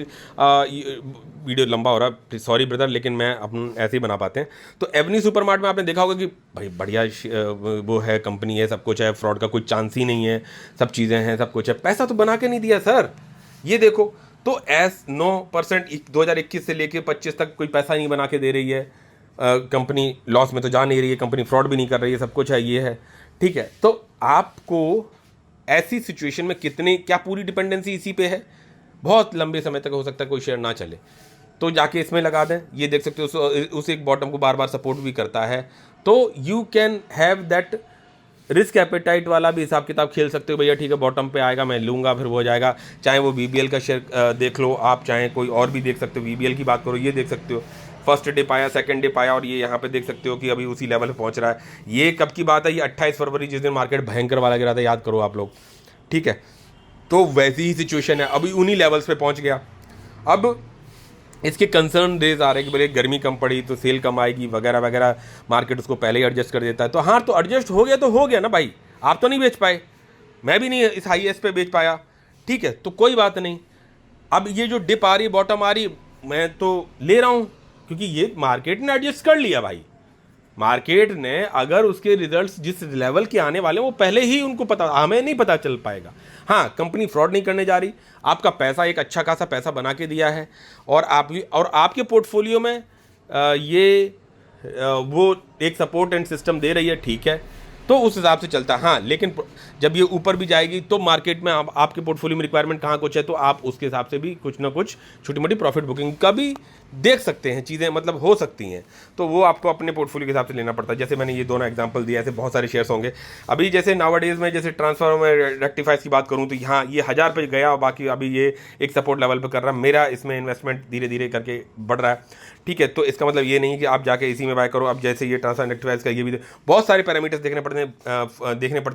वीडियो लंबा हो रहा है, सॉरी ब्रदर, लेकिन मैं अपन ऐसे ही बना पाते हैं। तो एवेन्यू सुपरमार्ट में आपने देखा होगा कि भाई बढ़िया वो है, कंपनी है, सब कुछ है, फ्रॉड का कोई चांस ही नहीं है, सब चीज़ें हैं, सब कुछ है, पैसा तो बना के नहीं दिया सर। ये देखो तो 9% 2021 से लेके 25 तक कोई पैसा नहीं बना के दे रही है। कंपनी लॉस में तो जा नहीं रही है, कंपनी फ्रॉड भी नहीं कर रही है, सब कुछ है, ये है, ठीक है। तो आपको ऐसी सिचुएशन में क्या पूरी डिपेंडेंसी इसी पे है? बहुत लंबे समय तक हो सकता है कोई शेयर ना चले, तो जाके इसमें लगा दें। ये देख सकते हो उस एक बॉटम को बार बार सपोर्ट भी करता है। तो you can have that risk appetite वाला भी हिसाब किताब खेल सकते हो। भैया ठीक है, बॉटम पे आएगा, मैं लूँगा, फिर वो हो जाएगा। चाहे वो VBL का शेयर देख लो आप, चाहे कोई और भी देख सकते हो। VBL की बात करो, ये देख सकते हो फर्स्ट डे पाया, सेकंड डे पाया, और ये यहाँ पे देख सकते हो कि अभी उसी लेवल पे पहुँच रहा है। ये कब की बात है? ये 28 फरवरी, जिस दिन मार्केट भयंकर वाला गिरा था, याद करो आप लोग, ठीक है। तो वैसी ही सिचुएशन है, अभी उन्हीं लेवल्स पे पहुँच गया। अब इसके कंसर्न डेज आ रहे हैं कि बोले गर्मी कम पड़ी तो सेल कम आएगी वगैरह वगैरह, मार्केट उसको पहले ही एडजस्ट कर देता है। तो हाँ, तो एडजस्ट हो गया तो हो गया ना भाई, आप तो नहीं बेच पाए, मैं भी नहीं इस हाईएस्ट पे बेच पाया, ठीक है, तो कोई बात नहीं। अब ये जो डिप आ रही, बॉटम आ रही, मैं तो ले रहा हूँ, क्योंकि ये मार्केट ने एडजस्ट कर लिया भाई। मार्केट ने अगर उसके रिजल्ट्स जिस लेवल के आने वाले हैं वो पहले ही उनको पता, हमें नहीं पता चल पाएगा। हाँ, कंपनी फ्रॉड नहीं करने जा रही, आपका पैसा एक अच्छा खासा पैसा बना के दिया है, और आपके पोर्टफोलियो में वो एक सपोर्ट एंड सिस्टम दे रही है, ठीक है, तो उस हिसाब से चलता है। हाँ, लेकिन जब ये ऊपर भी जाएगी तो मार्केट में आपके पोर्टफोलियो में रिक्वायरमेंट कहाँ कुछ है, तो आप उसके हिसाब से भी कुछ ना कुछ छोटी मोटी प्रॉफिट बुकिंग का भी देख सकते हैं, चीज़ें मतलब हो सकती हैं। तो वो आपको अपने पोर्टफोलियो के हिसाब से लेना पड़ता है। जैसे मैंने ये दोनों एग्जांपल दिया, ऐसे बहुत सारे शेयर्स होंगे। अभी जैसे नावाडेज में जैसे ट्रांसफार्मर में रेक्टिफाइज की बात करूँ तो यहाँ ये 1000 पे गया, और बाकी अभी ये एक सपोर्ट लेवल पर कर रहा है। मेरा इसमें इन्वेस्टमेंट धीरे धीरे करके बढ़ रहा है, ठीक है। तो इसका मतलब ये नहीं कि आप जाके इसी में बाय करो। अब जैसे ये ट्रांसफार्मर रेक्टिफाइज का, ये भी बहुत सारे पैरामीटर्स देखने पड़ते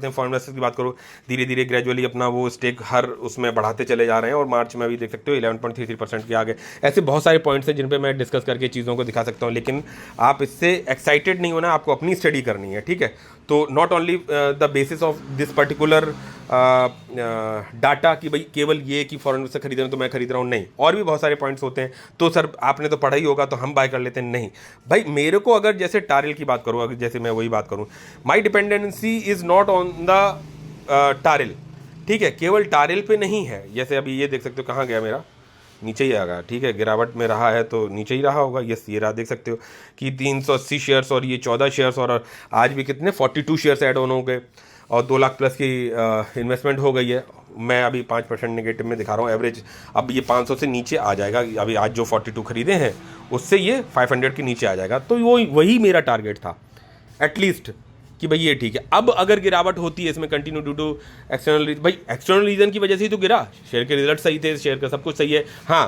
हैं। फॉरेन इन्वेस्टर्स की बात करो, धीरे धीरे ग्रेजुअली अपना वो स्टेक हर उसमें बढ़ाते चले जा रहे हैं, और मार्च में भी देख सकते हो 11.33% के आगे। ऐसे बहुत सारे पॉइंट्स हैं जिन पे मैं डिस्कस करके चीज़ों को दिखा सकता हूँ, लेकिन आप इससे एक्साइटेड नहीं होना, आपको अपनी स्टडी करनी है, ठीक है। तो not only the basis of this particular data कि भाई केवल ये कि फॉरेन से खरीद रहे हैं तो मैं खरीद रहा हूँ, नहीं, और भी बहुत सारे पॉइंट्स होते हैं। तो सर आपने तो पढ़ा ही होगा तो हम बाय कर लेते हैं, नहीं भाई। मेरे को अगर जैसे टारेल की बात करूँ, अगर जैसे मैं वही बात करूँ, my dependency is not on the trail, ठीक है, केवल टारेल पे नहीं है। जैसे अभी ये देख सकते हो, कहाँ गया मेरा, नीचे ही आ गया, ठीक है, गिरावट में रहा है तो नीचे ही रहा होगा। यस, ये रहा, देख सकते हो कि 380 शेयर्स और ये 14 शेयर्स, और आज भी कितने 42 शेयर्स ऐड ऑन हो गए, और 2 लाख प्लस की इन्वेस्टमेंट हो गई है। मैं अभी 5% नेगेटिव में दिखा रहा हूँ एवरेज। अब ये 500 से नीचे आ जाएगा, अभी आज जो 42 खरीदे हैं उससे ये 500 के नीचे आ जाएगा। तो वही मेरा टारगेट था एटलीस्ट, कि भाई ये ठीक है। अब अगर गिरावट होती है इसमें कंटिन्यू ड्यू टू एक्सटर्नल, भाई एक्सटर्नल रीजन की वजह से ही तो गिरा, शेयर के रिजल्ट सही थे, शेयर का सब कुछ सही है। हाँ,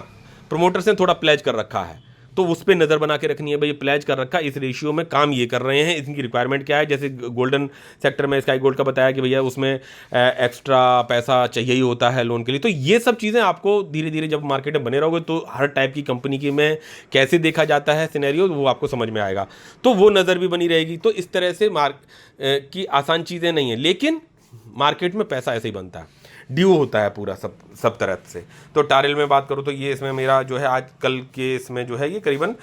प्रोमोटर्स ने थोड़ा प्लेज कर रखा है, तो उस पर नज़र बना के रखनी है भाई, प्लेज कर रखा, इस रेशियो में काम ये कर रहे हैं, इनकी रिक्वायरमेंट क्या है। जैसे गोल्डन सेक्टर में स्काई गोल्ड का बताया कि भैया उसमें एक्स्ट्रा पैसा चाहिए ही होता है लोन के लिए। तो ये सब चीज़ें आपको धीरे धीरे जब मार्केट में बने रहोगे तो हर टाइप की कंपनी की में कैसे देखा जाता है सिनेरियो, वो आपको समझ में आएगा, तो वो नज़र भी बनी रहेगी। तो इस तरह से की आसान चीज़ें नहीं है, लेकिन मार्केट में पैसा ऐसे ही बनता है। ड्यू होता है पूरा सब तरह से। तो टारेल में बात करूँ तो ये इसमें मेरा जो है आज कल के इसमें जो है ये करीबन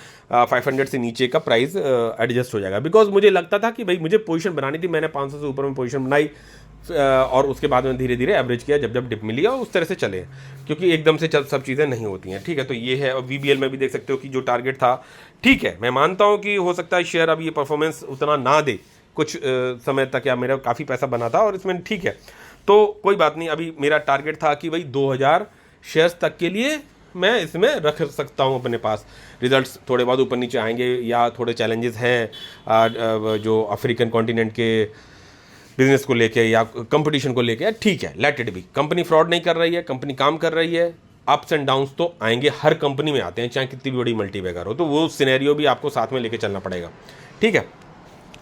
500 से नीचे का प्राइस एडजस्ट हो जाएगा, बिकॉज मुझे लगता था कि भाई मुझे पोजीशन बनानी थी, मैंने 500 से ऊपर में पोजीशन बनाई और उसके बाद में धीरे धीरे एवरेज किया, जब जब डिप मिली और उस तरह से चले, क्योंकि एकदम से सब चीज़ें नहीं होती हैं। ठीक है, तो ये है। और VBL में भी देख सकते हो कि जो टारगेट था, ठीक है, मैं मानता हूँ कि हो सकता है शेयर अब ये परफॉर्मेंस उतना ना दे कुछ समय तक, या मेरा काफ़ी पैसा बना था और इसमें ठीक है, तो कोई बात नहीं। अभी मेरा टारगेट था कि भाई 2000 शेयर्स तक के लिए मैं इसमें रख सकता हूं अपने पास। रिजल्ट्स थोड़े बहुत ऊपर नीचे आएंगे या थोड़े चैलेंजेस हैं जो अफ्रीकन कॉन्टिनेंट के बिजनेस को लेके या कंपटीशन को लेके, ठीक है, let it be. Company fraud नहीं कर रही है, कंपनी काम कर रही है। अप्स एंड डाउन्स तो आएंगे, हर कंपनी में आते हैं, चाहे कितनी भी बड़ी मल्टीबैगर हो, तो वो सिनेरियो भी आपको साथ में लेके चलना पड़ेगा। ठीक है,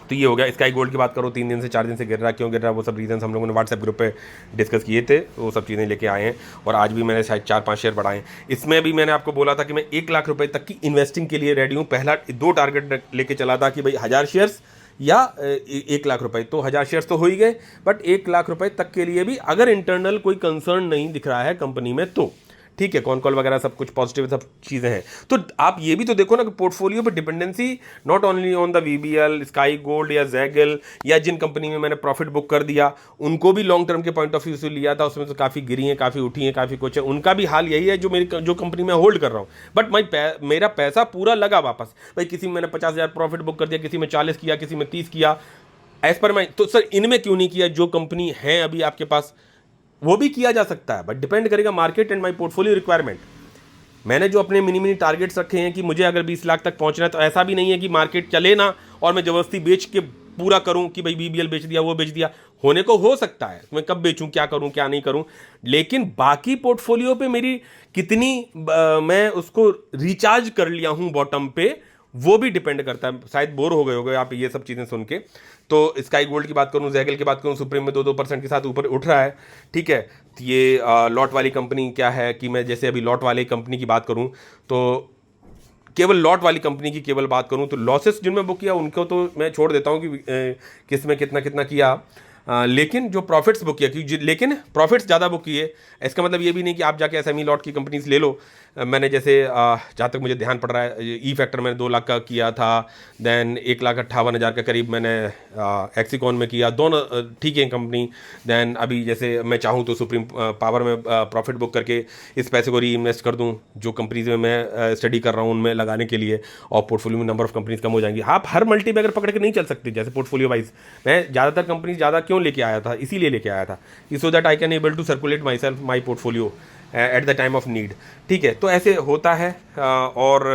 तो ये हो गया। स्काई गोल्ड की बात करो, 3 दिन से 4 दिन से गिर रहा है, क्यों गिर रहा है वो सब रीजन हम लोगों ने व्हाट्सएप ग्रुप पे डिस्कस किए थे, वो सब चीज़ें लेके आए हैं। और आज भी मैंने शायद 4-5 शेयर बढ़ाए। इसमें भी मैंने आपको बोला था कि मैं 1 लाख रुपए तक की इन्वेस्टिंग के लिए रेडी हूँ। पहला 2 टारगेट लेके चला था कि भाई 1000 शेयर्स या 1 लाख रुपए, तो 1000 शेयर्स तो हो ही गए, बट 1 लाख रुपए तक के लिए भी अगर इंटरनल कोई कंसर्न नहीं दिख रहा है कंपनी में तो ठीक है, कॉन कॉल वगैरह सब कुछ पॉजिटिव सब चीज़ें हैं। तो आप ये भी तो देखो ना कि पोर्टफोलियो पर dependency not only on the VBL, sky gold या जैगल, या जिन कंपनी में मैंने प्रॉफिट बुक कर दिया उनको भी लॉन्ग टर्म के पॉइंट ऑफ व्यू से लिया था, उसमें तो काफ़ी गिरी हैं, काफ़ी उठी हैं, काफ़ी कुछ है, उनका भी हाल यही है जो कंपनी में होल्ड कर रहा हूँ। बट मेरा पैसा पूरा लगा वापस। भाई किसी में मैंने 50,000 प्रॉफिट बुक कर दिया, किसी में 40 किया, किसी में 30 किया, एज पर माई। तो सर इनमें क्यों नहीं किया? जो कंपनी है अभी आपके पास वो भी किया जा सकता है, बट डिपेंड करेगा market and my portfolio requirement. मैंने जो अपने मिनी टारगेट्स रखे हैं कि मुझे अगर 20 लाख तक पहुंचना है, तो ऐसा भी नहीं है कि मार्केट चले ना और मैं जबरदस्ती बेच के पूरा करूं कि भाई VBL बेच दिया, वो बेच दिया। होने को हो सकता है, मैं कब बेचूं, क्या करूं, क्या नहीं करूं, लेकिन बाकी पोर्टफोलियो पे मेरी कितनी मैं उसको रिचार्ज कर लिया हूं बॉटम पे, वो भी डिपेंड करता है। शायद बोर हो गए होगे आप ये सब चीज़ें सुन के। तो स्काई गोल्ड की बात करूं, जैगल की बात करूं, सुप्रीम में 2-2% के साथ ऊपर उठ रहा है। ठीक है, तो ये लॉट वाली कंपनी क्या है कि मैं जैसे अभी लॉट वाली कंपनी की बात करूं तो केवल लॉट वाली कंपनी की केवल बात करूं तो लॉसेस जिनमें बुक किया उनको तो मैं छोड़ देता हूं कि किस में कितना कितना किया, लेकिन जो प्रॉफिट्स बुक किया, लेकिन प्रॉफिट्स ज़्यादा बुक किए, इसका मतलब ये भी नहीं कि आप जाके SME लॉट की कंपनीज ले लो। मैंने जैसे जहाँ तक मुझे ध्यान पड़ रहा है, ई फैक्टर मैंने 2 लाख का किया था, देन 1,58,000 का करीब मैंने एक्सिकॉन में किया, दोनों ठीक है कंपनी। देन अभी जैसे मैं चाहूँ तो सुप्रीम पावर में प्रॉफिट बुक करके इस पैसे को री इन्वेस्ट कर दूँ जो कंपनीज में मैं स्टडी कर रहा हूँ उनमें लगाने के लिए, और पोर्टफोलियो में नंबर ऑफ कंपनीज कम हो जाएंगी। आप हर मल्टीबैगर पकड़ के नहीं चल सकते जैसे पोर्टफोलियो वाइज। मैं ज़्यादातर कंपनीज ज़्यादा क्यों लेके आया था, इसीलिए लेके आया था, so that I can able to circulate myself my portfolio at the time of need. ठीक है, तो ऐसे होता है। और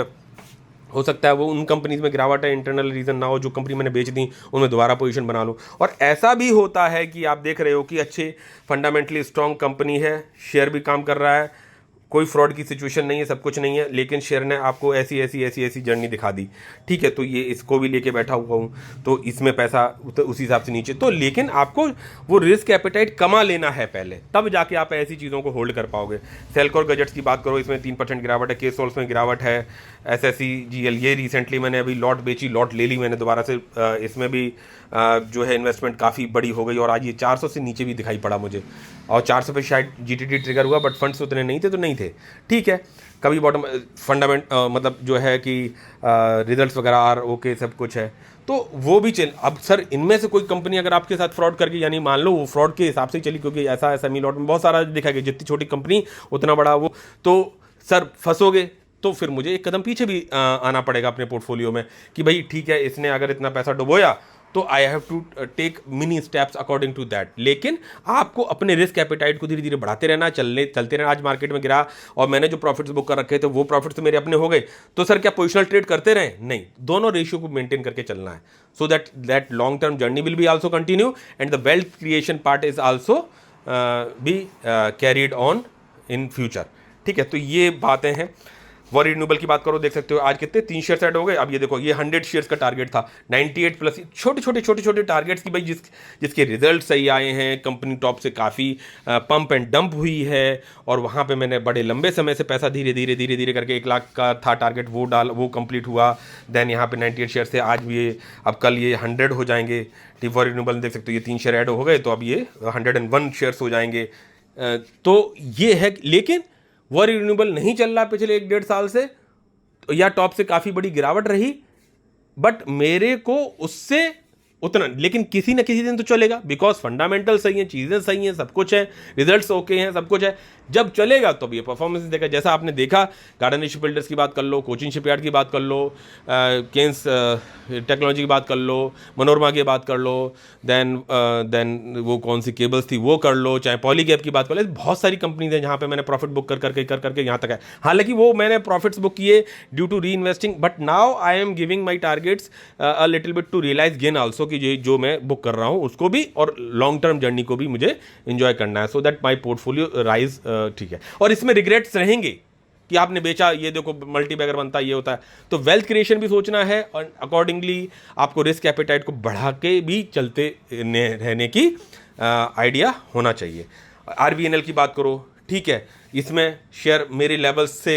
हो सकता है वो उन कंपनीज में गिरावट है, इंटरनल रीज़न ना हो, जो कंपनी मैंने बेच दी उनमें दोबारा पोजीशन बना लूँ। और ऐसा भी होता है कि आप देख रहे हो कि अच्छे फंडामेंटली स्ट्रॉन्ग कंपनी है, शेयर भी काम कर रहा है, कोई फ्रॉड की सिचुएशन नहीं है, सब कुछ नहीं है, लेकिन शेयर ने आपको ऐसी जर्नी दिखा दी। ठीक है, तो ये इसको भी लेके बैठा हुआ हूँ, तो इसमें पैसा उस हिसाब से नीचे, तो लेकिन आपको वो रिस्क एपेटाइट कमा लेना है पहले, तब जाके आप ऐसी चीज़ों को होल्ड कर पाओगे। सेल्कोर गैजेट्स की बात करो, इसमें 3% गिरावट है, केसोल्स में गिरावट है, SSCGL ये रिसेंटली मैंने अभी लॉट बेची, लॉट ले ली मैंने दोबारा से, इसमें भी जो है इन्वेस्टमेंट काफ़ी बड़ी हो गई और आज ये 400 से नीचे भी दिखाई पड़ा मुझे, और 400 पे शायद GTT ट्रिगर हुआ, बट फंड्स उतने नहीं थे तो नहीं थे। ठीक है, कभी बॉटम फंडामेंट मतलब जो है कि रिजल्ट्स वगैरह आर ओके सब कुछ है, तो वो भी चल। अब सर इनमें से कोई कंपनी अगर आपके साथ फ्रॉड करके, यानी मान लो वो फ्रॉड के हिसाब से चली, क्योंकि ऐसा SME लॉट में बहुत सारा दिखा गया, जितनी छोटी कंपनी उतना बड़ा वो, तो सर फंसोगे तो फिर मुझे एक कदम पीछे भी आना पड़ेगा अपने पोर्टफोलियो में कि भाई ठीक है, इसने अगर इतना पैसा डुबोया तो I have to take mini steps according to that. लेकिन आपको अपने रिस्क एपेटाइट को धीरे धीरे बढ़ाते रहना, चलते रहना। आज मार्केट में गिरा और मैंने जो प्रॉफिट्स बुक कर रखे थे वो प्रॉफिट्स तो मेरे अपने हो गए, तो सर क्या पोजिशनल ट्रेड करते रहे? नहीं, दोनों रेशियो को मेंटेन करके चलना है, so that long term journey will be also continue and the wealth creation part is also be carried on in future. ठीक है, तो ये बातें हैं। वॉर रिन्यूएबल की बात करो, देख सकते हो आज कितने 3 शेयर ऐड हो गए। अब ये देखो, ये 100 शेयर्स का टारगेट था, 98 प्लस, छोटे टारगेट्स की भाई जिसके रिजल्ट सही आए हैं, कंपनी टॉप से काफ़ी पंप एंड डंप हुई है, और वहाँ पे मैंने बड़े लंबे समय से पैसा धीरे धीरे करके 1 लाख का था टारगेट, वो कंप्लीट हुआ। देन यहाँ पे 98 शेयर थे, आज ये अब कल ये 100 हो जाएंगे। वॉर रिन्यूएबल देख सकते हो, ये 3 शेयर ऐड हो गए तो अब ये 101 शेयर्स हो जाएंगे। तो ये है, लेकिन वो रिन्यूएबल नहीं चल रहा पिछले 1-1.5 साल से, या टॉप से काफ़ी बड़ी गिरावट रही, बट मेरे को उससे उतना, लेकिन किसी न किसी दिन तो चलेगा, बिकॉज फंडामेंटल सही है, चीज़ें सही हैं, सब कुछ है, रिजल्ट्स ओके हैं, सब कुछ है। जब चलेगा तो ये परफॉर्मेंस देगा, जैसा आपने देखा गार्डन शिप बिल्डर्स की बात कर लो, कोचिन शिपयार्ड की बात कर लो, केन्स टेक्नोलॉजी की बात कर लो, मनोरमा की बात कर लो, देन वो कौन सी केबल्स थी वो कर लो, चाहे पॉलीकैब की बात कर लो, बहुत सारी कंपनीज हैं जहाँ पे मैंने प्रॉफिट बुक कर करके यहाँ तक है। हालांकि वो मैंने प्रॉफिट्स बुक किए due to reinvesting, but now I am giving my targets a little bit to realise gain also, कि जो मैं बुक कर रहा हूँ उसको भी, और लॉन्ग टर्म जर्नी को भी मुझे इंजॉय करना है, so that my portfolio rise. ठीक है, और इसमें रिग्रेट्स रहेंगे कि आपने बेचा, ये देखो मल्टी बैगर बनता है, ये होता है। तो वेल्थ क्रिएशन भी सोचना है, और अकॉर्डिंगली आपको रिस्क एपेटाइट को बढ़ा के भी चलते रहने की आइडिया होना चाहिए। आरबीएनएल की बात करो, ठीक है, इसमें शेयर मेरे लेवल्स से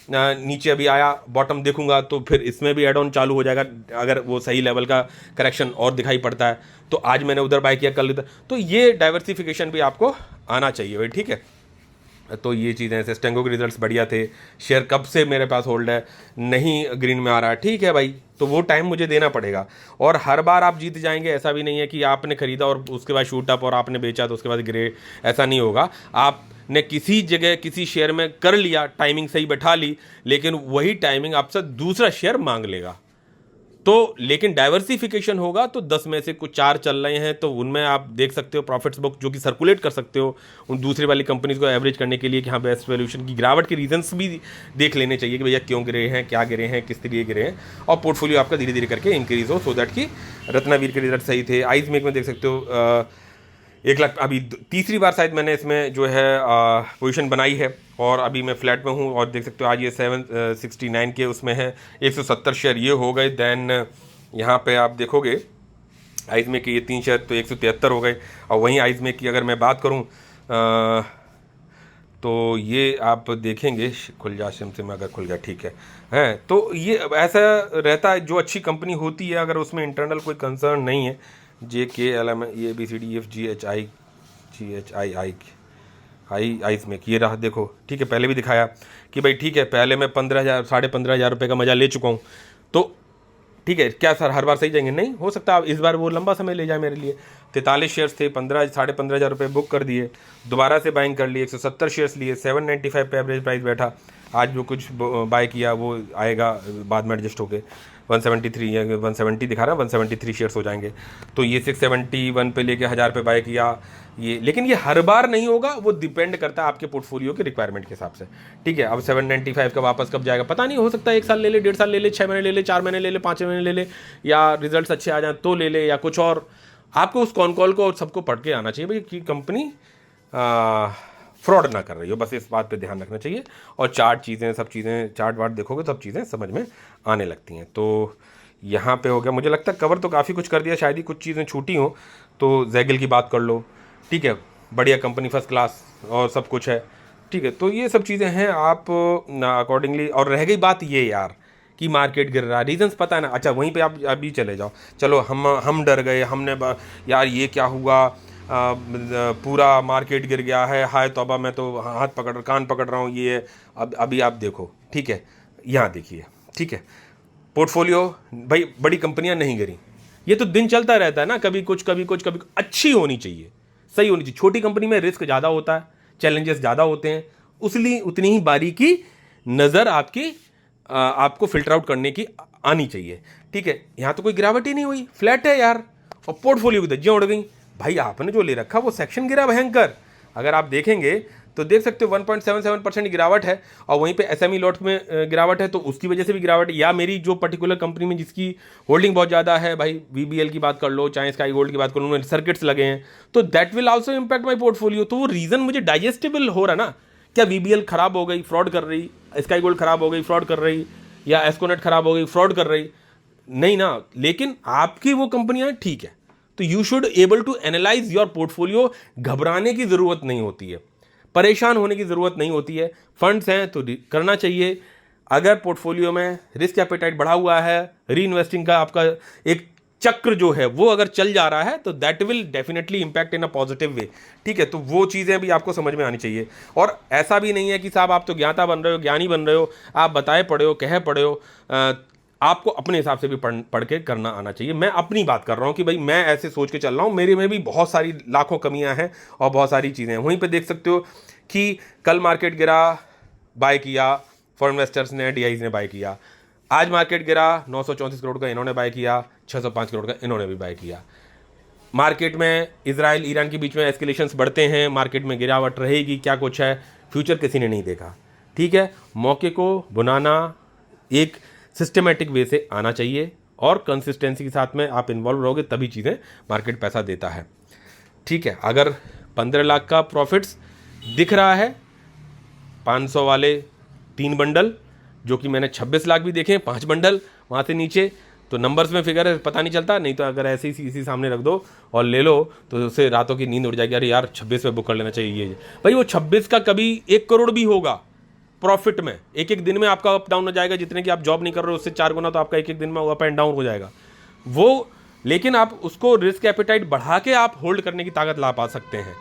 नीचे अभी आया, बॉटम देखूंगा तो फिर इसमें भी एड ऑन चालू हो जाएगा, अगर वो सही लेवल का करेक्शन और दिखाई पड़ता है तो। आज मैंने उधर बाय किया, कर लेता, तो ये डाइवर्सिफिकेशन भी आपको आना चाहिए भाई, ठीक है। तो ये चीज़ें ऐसे, स्टेंगो के रिजल्ट्स बढ़िया थे, शेयर कब से मेरे पास होल्ड है, नहीं ग्रीन में आ रहा है, ठीक है भाई, तो वो टाइम मुझे देना पड़ेगा। और हर बार आप जीत जाएंगे ऐसा भी नहीं है, कि आपने खरीदा और उसके बाद शूट अप और आपने बेचा तो उसके बाद गिरे, ऐसा नहीं होगा। आपने किसी जगह किसी शेयर में कर लिया, टाइमिंग सही बैठा ली, लेकिन वही टाइमिंग आपसे दूसरा शेयर मांग लेगा, तो लेकिन डाइवर्सिफिकेशन होगा तो 10 में से कुछ 4 चल रहे हैं, तो उनमें आप देख सकते हो प्रॉफिट्स बुक, जो कि सर्कुलेट कर सकते हो उन दूसरी वाली कंपनीज को एवरेज करने के लिए, कि हाँ बेस्ट वैल्यूएशन की गिरावट के रीजंस भी देख लेने चाहिए, कि भैया क्यों गिरे हैं, क्या गिरे हैं, किस तरीके गिरे हैं, और पोर्टफोलियो आपका धीरे धीरे करके इंक्रीज हो, सो दैट कि रत्नावीर के रिजल्ट सही थे। आइज मेक में देख सकते हो 1 लाख, अभी तीसरी बार शायद मैंने इसमें जो है पोजीशन बनाई है, और अभी मैं फ्लैट में हूँ, और देख सकते हो आज ये 769 के उसमें है, 170 शेयर ये हो गए। देन यहाँ पे आप देखोगे आइज में की ये 3 शेयर तो 173 हो गए। और वहीं आइज में की अगर मैं बात करूँ तो ये आप देखेंगे, खुल जा सिम से में, अगर खुल गया ठीक है, तो ये ऐसा रहता है, जो अच्छी कंपनी होती है अगर उसमें इंटरनल कोई कंसर्न नहीं है, JKLM ABCDEFGHI आइस में ये रहा, देखो ठीक है, पहले भी दिखाया कि भाई ठीक है, पहले मैं 15,000 15,500 रुपये का मजा ले चुका हूँ, तो ठीक है, क्या सर हर बार सही जाएंगे? नहीं हो सकता, इस बार वो लंबा समय ले जाए मेरे लिए। 43 शेयर्स थे, 15,500 रुपये बुक कर दिए, दोबारा से बाइंग कर लिए, 170 शेयर्स लिए, 795 पे एवरेज प्राइस बैठा। आज जो कुछ बाय किया वो आएगा बाद में एडजस्ट होके 173 या 170 दिखा रहा है, 173 शेयर्स हो जाएंगे। तो ये 671 पे लेके 1000 पे बाय किया ये, लेकिन ये हर बार नहीं होगा, वो डिपेंड करता है आपके पोर्टफोलियो के रिक्वायरमेंट के हिसाब से, ठीक है। अब 795 का वापस कब जाएगा पता नहीं, हो सकता है 1 साल ले ले, 1.5 साल ले ले, 6 महीने ले ले, 4 महीने ले ले, 5 महीने ले ले, या रिजल्ट्स अच्छे आ जाए तो ले ले, या कुछ और। आपको उस कॉन कॉल को सबको पढ़ के आना चाहिए भाई कि कंपनी फ्रॉड ना कर रही हो, बस इस बात पे ध्यान रखना चाहिए। और चार्ट चीज़ें, सब चीज़ें चार्ट वार्ट देखोगे सब चीज़ें समझ में आने लगती हैं। तो यहाँ पे हो गया, मुझे लगता है कवर तो काफ़ी कुछ कर दिया, शायद ही कुछ चीज़ें छूटी हो। तो जैगिल की बात कर लो, ठीक है, बढ़िया कंपनी, फर्स्ट क्लास और सब कुछ है, ठीक है। तो ये सब चीज़ें हैं, आप अकॉर्डिंगली। और रह गई बात ये यार कि मार्केट गिर रहा है, रीजंस पता है ना, अच्छा वहीं पे आप अभी चले जाओ, चलो हम डर गए, हमने यार ये क्या हुआ, पूरा मार्केट गिर गया है, हाय तौबा, मैं तो हाथ पकड़ कान पकड़ रहा हूँ, ये अब अभी आप देखो, ठीक है, यहाँ देखिए, ठीक है, पोर्टफोलियो भाई, बड़ी कंपनियां नहीं गिरी, ये तो दिन चलता रहता है ना, कभी कुछ कभी कुछ कभी अच्छी होनी चाहिए, सही होनी चाहिए। छोटी कंपनी में रिस्क ज़्यादा होता है, चैलेंजेस ज़्यादा होते हैं, उसलिए उतनी ही बारीकी नज़र आपको फिल्टर आउट करने की आनी चाहिए, ठीक है। यहाँ तो कोई गिरावट ही नहीं हुई, फ्लैट है यार, और पोर्टफोलियो की धज्जियाँ उड़ गई भाई। आपने जो ले रखा वो सेक्शन गिरा भयंकर, अगर आप देखेंगे तो देख सकते हो 1.77% गिरावट है, और वहीं पे एसएमई लॉट में गिरावट है, तो उसकी वजह से भी गिरावट, या मेरी जो पर्टिकुलर कंपनी में जिसकी होल्डिंग बहुत ज़्यादा है, भाई वीबीएल की बात कर लो, चाहे स्काई गोल्ड की बात कर लो, उनमें सर्किट्स लगे हैं, तो that will also impact my portfolio. तो वो रीज़न मुझे डाइजेस्टेबल हो रहा ना, क्या वीबीएल खराब हो गई, फ्रॉड कर रही, स्काई गोल्ड खराब हो गई, फ्रॉड कर रही, या एस्कोनेट खराब हो गई, फ्रॉड कर रही, नहीं ना, लेकिन आपकी वो कंपनियां ठीक है। तो you should able to analyse your portfolio, घबराने की जरूरत नहीं होती है, परेशान होने की जरूरत नहीं होती है, फंड्स हैं तो करना चाहिए। अगर पोर्टफोलियो में रिस्क एपेटाइट बढ़ा हुआ है, री इन्वेस्टिंग का आपका एक चक्र जो है वो अगर चल जा रहा है तो that will definitely impact in a positive way. ठीक है, तो वो चीज़ें भी आपको समझ में आनी चाहिए। और ऐसा भी नहीं है कि साहब आप तो ज्ञाता बन रहे हो, ज्ञानी बन रहे हो, आप बताए पढ़े हो, कहे पढ़े हो, आपको अपने हिसाब से भी पढ़ के करना आना चाहिए। मैं अपनी बात कर रहा हूँ कि भाई मैं ऐसे सोच के चल रहा हूँ, मेरे में भी बहुत सारी लाखों कमियां हैं और बहुत सारी चीज़ें हैं। वहीं पे देख सकते हो कि कल मार्केट गिरा, बाय किया, फॉरेन इन्वेस्टर्स ने, डीआईज ने बाय किया। आज मार्केट गिरा, 934 करोड़ का इन्होंने बाय किया, 605 करोड़ का इन्होंने भी बाय किया। मार्केट में इजराइल ईरान के बीच में एस्केलेशंस बढ़ते हैं, मार्केट में गिरावट रहेगी, क्या कुछ है, फ्यूचर किसी ने नहीं देखा। ठीक है, मौके को बुनाना एक सिस्टमेटिक वे से आना चाहिए और कंसिस्टेंसी के साथ में आप इन्वॉल्व रहोगे तभी चीज़ें मार्केट पैसा देता है। ठीक है, अगर 15 लाख का प्रॉफिट्स दिख रहा है, 500 वाले 3 बंडल, जो कि मैंने 26 लाख भी देखे, 5 बंडल वहाँ से नीचे, तो नंबर्स में फिगर पता नहीं चलता। नहीं तो अगर ऐसे ही इसी सामने रख दो और ले लो तो उससे रातों की नींद उड़ जाएगी, अरे यार 26 पे बुक कर लेना चाहिए। ये भाई वो 26 का कभी 1 करोड़ भी होगा प्रॉफिट में, एक एक दिन में आपका अप डाउन हो जाएगा। जितने की आप जॉब नहीं कर रहे हो उससे 4 गुना तो आपका एक एक दिन में अप एंड डाउन हो जाएगा वो। लेकिन आप उसको रिस्क एपेटाइट बढ़ा के आप होल्ड करने की ताकत ला पा सकते हैं।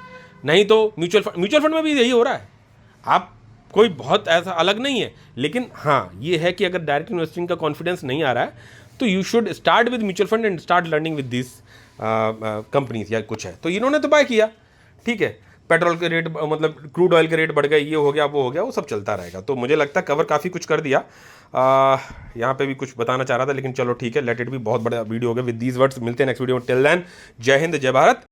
नहीं तो म्यूचुअल फंड में भी यही हो रहा है। आप कोई बहुत ऐसा अलग नहीं है, लेकिन हाँ ये है कि अगर डायरेक्ट इन्वेस्टिंग का कॉन्फिडेंस नहीं आ रहा है तो you should start with mutual fund and start learning with this companies या कुछ है। तो इन्होंने तो बाय किया, ठीक है, पेट्रोल के रेट मतलब क्रूड ऑयल के रेट बढ़ गए, ये हो गया वो हो गया, वो सब चलता रहेगा। तो मुझे लगता है कवर काफ़ी कुछ कर दिया। यहाँ पे भी कुछ बताना चाह रहा था, लेकिन चलो ठीक है, लेट इट भी। बहुत बड़ा वीडियो हो गया। विद दीज वर्ड्स मिलते हैं नेक्स्ट वीडियो में। टिल देन, जय हिंद, जय भारत,